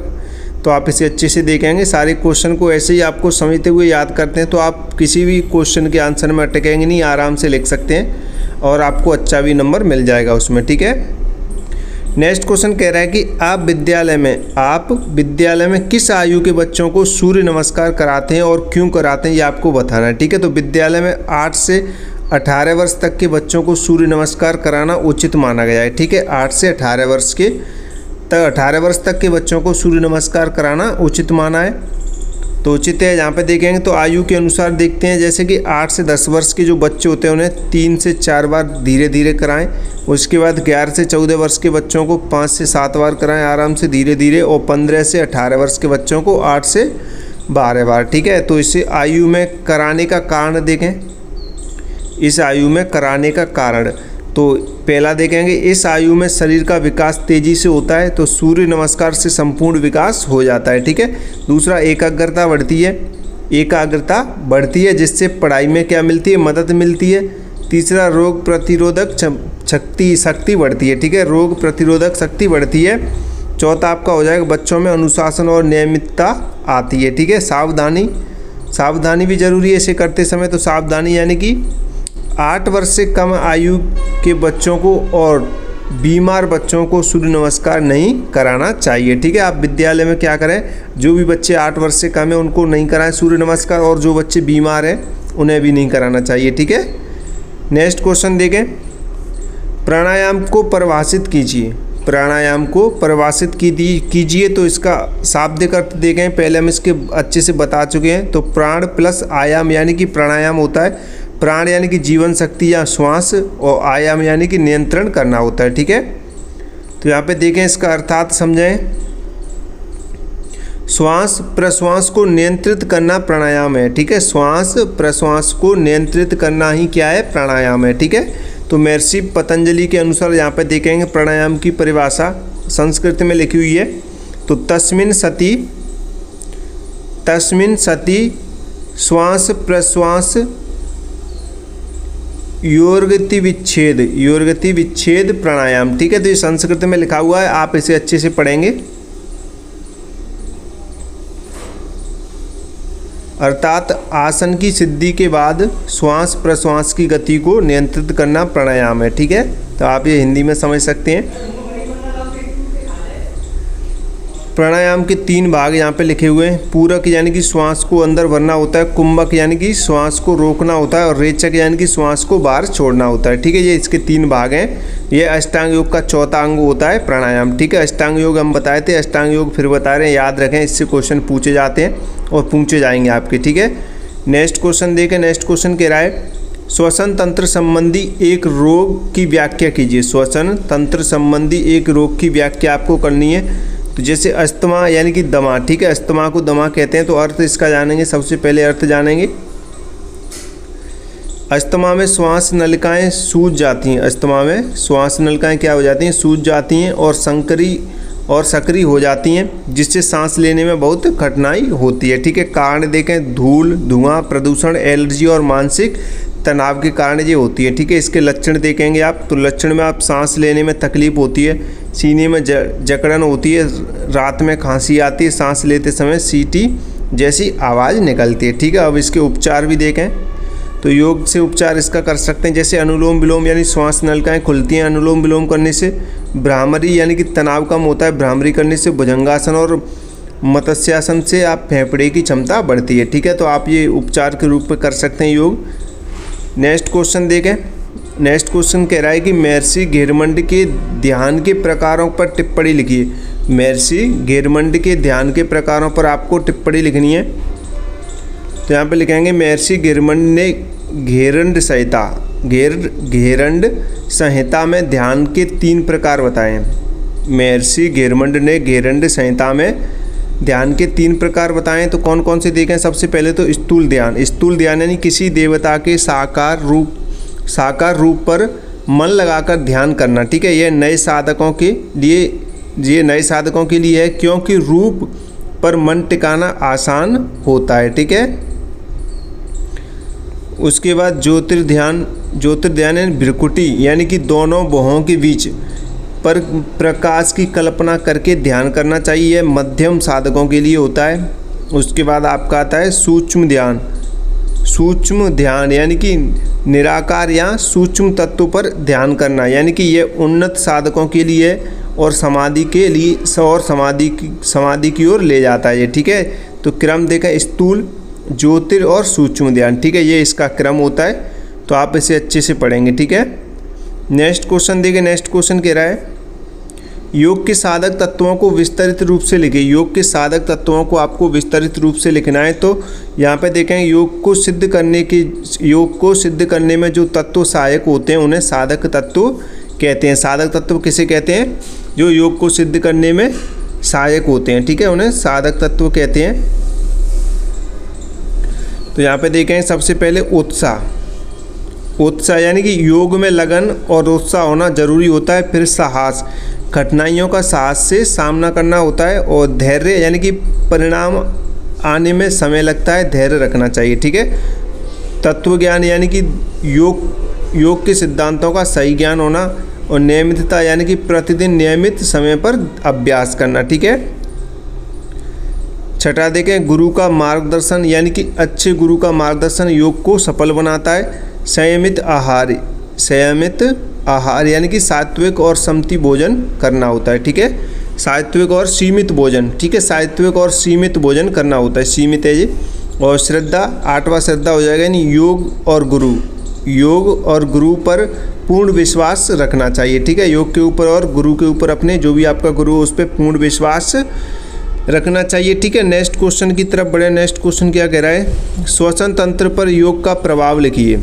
तो आप इसे अच्छे से देखेंगे। सारे क्वेश्चन को ऐसे ही आपको समझते हुए याद करते हैं तो आप किसी भी क्वेश्चन के आंसर में अटकेंगे नहीं, आराम से लिख सकते हैं और आपको अच्छा भी नंबर मिल जाएगा उसमें। ठीक है, नेक्स्ट क्वेश्चन कह रहा है कि आप विद्यालय में किस आयु के बच्चों को सूर्य नमस्कार कराते हैं और क्यों कराते हैं, ये आपको बताना है। ठीक है, तो विद्यालय में 8 से 18 वर्ष तक के बच्चों को सूर्य नमस्कार कराना उचित माना गया है। ठीक है, 8 से 18 वर्ष तक के बच्चों को सूर्य नमस्कार कराना उचित माना है। तो उचित है, यहाँ पे देखेंगे तो आयु के अनुसार देखते हैं। जैसे कि 8 से 10 वर्ष के जो बच्चे होते हैं उन्हें 3 से 4 बार धीरे धीरे कराएं। उसके बाद 11 से 14 वर्ष के बच्चों को 5 से 7 बार कराएं आराम से धीरे धीरे। और 15 से 18 वर्ष के बच्चों को 8 से 12 बार। ठीक है, तो इसे आयु में कराने का कारण देखें। इस आयु में कराने का कारण, तो पहला देखेंगे इस आयु में शरीर का विकास तेजी से होता है, तो सूर्य नमस्कार से संपूर्ण विकास हो जाता है। ठीक है, दूसरा एकाग्रता बढ़ती है जिससे पढ़ाई में क्या मिलती है, मदद मिलती है। तीसरा रोग प्रतिरोधक शक्ति बढ़ती है। ठीक है, रोग प्रतिरोधक शक्ति बढ़ती है। चौथा आपका हो जाएगा बच्चों में अनुशासन और नियमितता आती है। ठीक है, सावधानी भी जरूरी है इसे करते समय। तो सावधानी यानी कि 8 वर्ष से कम आयु के बच्चों को और बीमार बच्चों को सूर्य नमस्कार नहीं कराना चाहिए। ठीक है, आप विद्यालय में क्या करें, जो भी बच्चे 8 वर्ष से कम है उनको नहीं कराएं सूर्य नमस्कार, और जो बच्चे बीमार हैं उन्हें भी नहीं कराना चाहिए। ठीक है, नेक्स्ट क्वेश्चन देखें। प्राणायाम को परिभाषित कीजिए। प्राणायाम को परिभाषित कीजिए। तो इसका शाब्दिक अर्थ देखें, पहले हम इसके अच्छे से बता चुके हैं। तो प्राण प्लस आयाम यानी कि प्राणायाम होता है। प्राण यानी कि जीवन शक्ति या श्वास, और आयाम यानी कि नियंत्रण करना होता है। ठीक है, तो यहाँ पे देखें इसका अर्थात समझें। श्वास प्रश्वास को नियंत्रित करना प्राणायाम है। ठीक है, श्वास प्रश्वास को नियंत्रित करना ही क्या है, प्राणायाम है। ठीक है, तो महर्षि पतंजलि के अनुसार यहाँ पे देखेंगे प्राणायाम की परिभाषा संस्कृत में लिखी हुई है। तो तस्मिन् सति श्वास प्रश्वास योर्गति विच्छेद प्राणायाम। ठीक है, तो ये संस्कृत में लिखा हुआ है, आप इसे अच्छे से पढ़ेंगे। अर्थात आसन की सिद्धि के बाद श्वास प्रश्वास की गति को नियंत्रित करना प्राणायाम है। ठीक है, तो आप ये हिंदी में समझ सकते हैं। प्राणायाम के 3 भाग यहाँ पे लिखे हुए हैं। पूरक यानी कि श्वास को अंदर भरना होता है, कुंभक यानी कि श्वास को रोकना होता है, और रेचक यानी कि श्वास को बाहर छोड़ना होता है। ठीक है, ये इसके 3 भाग हैं। ये अष्टांग योग का चौथा अंग होता है प्राणायाम। ठीक है, अष्टांग योग हम बताए थे, अष्टांग योग फिर बता रहे हैं, याद रखें, इससे क्वेश्चन पूछे जाते हैं और पूछे जाएंगे आपके। ठीक है, नेक्स्ट क्वेश्चन देखें। नेक्स्ट क्वेश्चन कह रहा है श्वसन तंत्र संबंधी एक रोग की व्याख्या कीजिए। श्वसन तंत्र संबंधी एक रोग की व्याख्या आपको करनी है। तो जैसे अस्थमा यानी कि दमा। ठीक है, अस्थमा को दमा कहते हैं। तो अर्थ इसका जानेंगे, सबसे पहले अर्थ जानेंगे। अस्थमा में श्वास नलिकाएं सूज जाती हैं। अस्थमा में श्वास नलिकाएं क्या हो जाती हैं, सूज जाती हैं और सक्रिय हो जाती हैं, जिससे सांस लेने में बहुत कठिनाई होती है। ठीक है, कारण देखें, धूल, धुआं, प्रदूषण, एलर्जी और मानसिक तनाव के कारण ये होती है। ठीक है, इसके लक्षण देखेंगे आप। तो लक्षण में आप सांस लेने में तकलीफ होती है, सीने में जकड़न होती है, रात में खांसी आती है, सांस लेते समय सीटी जैसी आवाज़ निकलती है। ठीक है, अब इसके उपचार भी देखें। तो योग से उपचार इसका कर सकते हैं, जैसे अनुलोम विलोम यानी श्वास नलिकाएं खुलती हैं अनुलोम विलोम करने से। भ्रामरी यानी कि तनाव कम होता है भ्रामरी करने से। भुजंगासन और मत्स्यासन से आप फेफड़े की क्षमता बढ़ती है। ठीक है, तो आप ये उपचार के रूप में कर सकते हैं योग। नेक्स्ट क्वेश्चन देखें। नेक्स्ट क्वेश्चन कह रहा है कि महर्षि घेरमंड के ध्यान के प्रकारों पर टिप्पणी लिखिए। महर्षि घेरमंड के ध्यान के प्रकारों पर आपको टिप्पणी लिखनी है। तो यहाँ पे लिखेंगे महर्षि घेरमंड ने घेरंड संहिता में ध्यान के 3 प्रकार बताए हैं। महर्षि घेरमंड ने घेरंड संहिता में ध्यान के 3 प्रकार बताएं। तो कौन कौन से देखें। सबसे पहले तो स्थूल ध्यान। स्थूल ध्यान यानी किसी देवता के साकार रूप पर मन लगाकर ध्यान करना। ठीक है, यह नए साधकों के लिए है, क्योंकि रूप पर मन टिकाना आसान होता है। ठीक है, उसके बाद ज्योतिर्ध्यान यानी भ्रिकुटी यानी कि दोनों भुवों के बीच पर प्रकाश की कल्पना करके ध्यान करना चाहिए, मध्यम साधकों के लिए होता है। उसके बाद आपका आता है सूक्ष्म ध्यान यानी कि निराकार या सूक्ष्म तत्व पर ध्यान करना, यानी कि यह उन्नत साधकों के लिए और समाधि की ओर ले जाता है ये। ठीक है, तो क्रम देखा, स्थूल, ज्योतिर और सूक्ष्म ध्यान। ठीक है, ये इसका क्रम होता है, तो आप इसे अच्छे से पढ़ेंगे। ठीक है, नेक्स्ट क्वेश्चन देखिए। नेक्स्ट क्वेश्चन कह रहा है योग के साधक तत्वों को विस्तृत रूप से लिखिए। योग के साधक तत्वों को आपको विस्तृत रूप से लिखना है। तो यहाँ पे देखें योग को सिद्ध करने में जो तत्व सहायक होते हैं उन्हें साधक तत्व कहते हैं। साधक तत्व किसे कहते हैं, जो योग को सिद्ध करने में सहायक होते हैं। ठीक है, उन्हें साधक तत्व कहते हैं। तो यहाँ पे देखें सबसे पहले उत्साह यानी कि योग में लगन और उत्साह होना जरूरी होता है। फिर साहस, कठिनाइयों का साहस से सामना करना होता है। और धैर्य यानी कि परिणाम आने में समय लगता है, धैर्य रखना चाहिए। ठीक है, तत्व ज्ञान यानी कि योग के सिद्धांतों का सही ज्ञान होना। और नियमितता यानी कि प्रतिदिन नियमित समय पर अभ्यास करना। ठीक है, छठा देखें गुरु का मार्गदर्शन यानी कि अच्छे गुरु का मार्गदर्शन योग को सफल बनाता है। संयमित आहार यानी कि सात्विक और समति भोजन करना होता है। ठीक है, सात्विक और सीमित भोजन। ठीक है, सात्विक और सीमित भोजन करना होता है, सीमित है ये। और श्रद्धा, 8वां श्रद्धा हो जाएगा, यानी योग और गुरु। योग और गुरु पर पूर्ण विश्वास रखना चाहिए। ठीक है, योग के ऊपर और गुरु के ऊपर, अपने जो भी आपका गुरु हो उस पर पूर्ण विश्वास रखना चाहिए। ठीक है, नेक्स्ट क्वेश्चन की तरफ बढ़े। नेक्स्ट क्वेश्चन क्या कह रहा है, श्वसन तंत्र पर योग का प्रभाव लिखिए।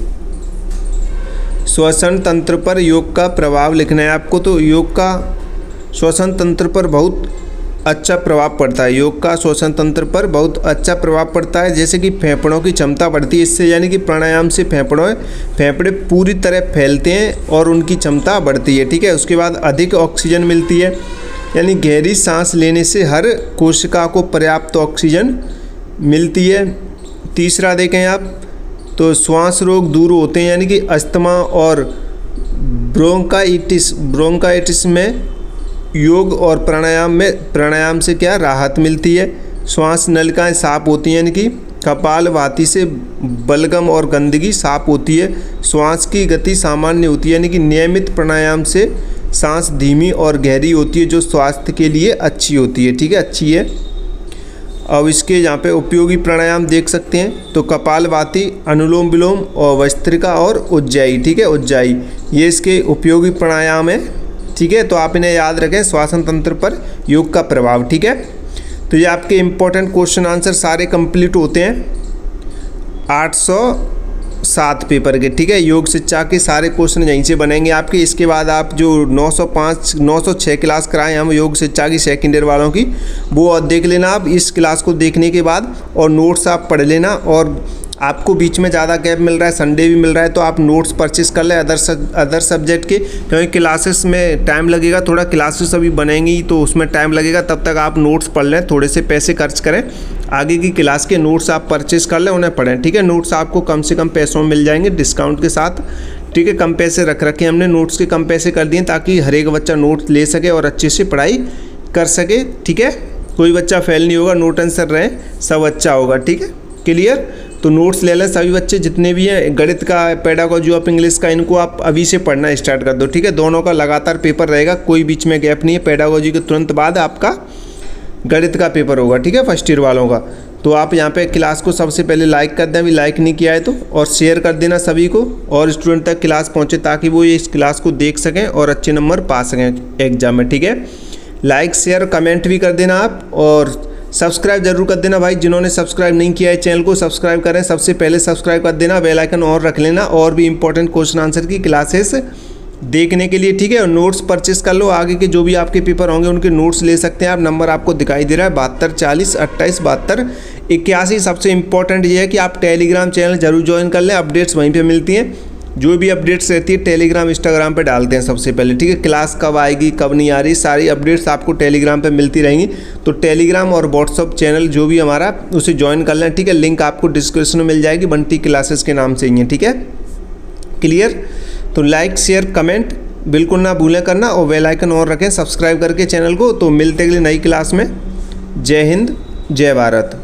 श्वसन तंत्र पर योग का प्रभाव लिखना है आपको। तो योग का श्वसन तंत्र पर बहुत अच्छा प्रभाव पड़ता है। योग का श्वसन तंत्र पर बहुत अच्छा प्रभाव पड़ता है। जैसे कि फेफड़ों की क्षमता बढ़ती है इससे, यानी कि प्राणायाम से फेफड़े पूरी तरह फैलते हैं और उनकी क्षमता बढ़ती है। ठीक है, उसके बाद अधिक ऑक्सीजन मिलती है, यानी गहरी सांस लेने से हर कोशिका को पर्याप्त ऑक्सीजन मिलती है। तीसरा देखें आप तो श्वास रोग दूर होते हैं, यानी कि अस्थमा और ब्रोंकाइटिस में योग और प्राणायाम से क्या राहत मिलती है। श्वास नलिकाएं साफ होती हैं, यानी कि कपालभाति से बलगम और गंदगी साफ होती है। श्वास की गति सामान्य होती है, यानी कि नियमित प्राणायाम से सांस धीमी और गहरी होती है, जो स्वास्थ्य के लिए अच्छी होती है। ठीक है, अच्छी है। अब इसके यहाँ पे उपयोगी प्राणायाम देख सकते हैं, तो कपालभाति, अनुलोम विलोम और वस्त्रिका और उज्जाई। ठीक है, उज्जाई ये इसके उपयोगी प्राणायाम है। ठीक है, तो आप इन्हें याद रखें, श्वसन तंत्र पर योग का प्रभाव। ठीक है, तो ये आपके इम्पोर्टेंट क्वेश्चन आंसर सारे कंप्लीट होते हैं 807 पेपर के। ठीक है, योग शिक्षा के सारे क्वेश्चन यहीं से बनेंगे आपके। इसके बाद आप जो 906 क्लास कराएं हम योग शिक्षा की सेकेंड ईयर वालों की, वो देख लेना आप इस क्लास को देखने के बाद, और नोट्स आप पढ़ लेना। और आपको बीच में ज़्यादा गैप मिल रहा है, संडे भी मिल रहा है, तो आप नोट्स परचेस कर लें अदर सब्जेक्ट के, क्योंकि क्लासेस में टाइम लगेगा थोड़ा। क्लासेस अभी बनेंगी तो उसमें टाइम लगेगा, तब तक आप नोट्स पढ़ लें, थोड़े से पैसे खर्च करें, आगे की क्लास के नोट्स आप परचेस कर लें, उन्हें पढ़ें। ठीक है, नोट्स आपको कम से कम पैसों में मिल जाएंगे डिस्काउंट के साथ। ठीक है, कम पैसे रख रखे हमने, नोट्स के कम पैसे कर दिए ताकि हर एक बच्चा नोट्स ले सके और अच्छे से पढ़ाई कर सके। ठीक है, कोई बच्चा फेल नहीं होगा, नो टेंशन रहे, सब अच्छा होगा। ठीक है, क्लियर। तो नोट्स ले लें सभी बच्चे जितने भी हैं। गणित का, पेडागोजी ऑफ इंग्लिश का, इनको आप अभी से पढ़ना स्टार्ट कर दो। ठीक है, दोनों का लगातार पेपर रहेगा, कोई बीच में गैप नहीं है। पेडागोजी के तुरंत बाद आपका गणित का पेपर होगा। ठीक है, फर्स्ट ईयर वालों का। तो आप यहाँ पे क्लास को सबसे पहले लाइक कर दें, अभी लाइक नहीं किया है तो, और शेयर कर देना सभी को, और स्टूडेंट तक क्लास पहुँचे ताकि वो इस क्लास को देख सकें और अच्छे नंबर पा सकें एग्जाम में। ठीक है, लाइक शेयर कमेंट भी कर देना आप, और सब्सक्राइब जरूर कर देना भाई। जिन्होंने सब्सक्राइब नहीं किया है चैनल को सब्सक्राइब करें, सबसे पहले सब्सक्राइब कर देना, बेल आइकन और रख लेना, और भी इंपॉर्टेंट क्वेश्चन आंसर की क्लासेस देखने के लिए। ठीक है, और नोट्स परचेस कर लो, आगे के जो भी आपके पेपर होंगे उनके नोट्स ले सकते हैं आप। नंबर आपको दिखाई दे रहा है 72 40 28 72 81। सबसे इंपॉर्टेंट ये है कि आप टेलीग्राम चैनल जरूर ज्वाइन कर लें, अपडेट्स वहीं पर मिलती हैं। जो भी अपडेट्स रहती है टेलीग्राम इंस्टाग्राम पे डालते हैं सबसे पहले। ठीक है, क्लास कब आएगी कब नहीं आ रही, सारी अपडेट्स आपको टेलीग्राम पे मिलती रहेंगी। तो टेलीग्राम और व्हाट्सअप चैनल जो भी हमारा, उसे ज्वाइन कर लें। ठीक है, लिंक आपको डिस्क्रिप्शन में मिल जाएगी, बंटी क्लासेस के नाम से ही है। ठीक है, क्लियर। तो लाइक शेयर कमेंट बिल्कुल ना भूलें करना, और बेल आइकन और रखें सब्सक्राइब करके चैनल को। तो मिलते अगली नई क्लास में। जय हिंद, जय भारत।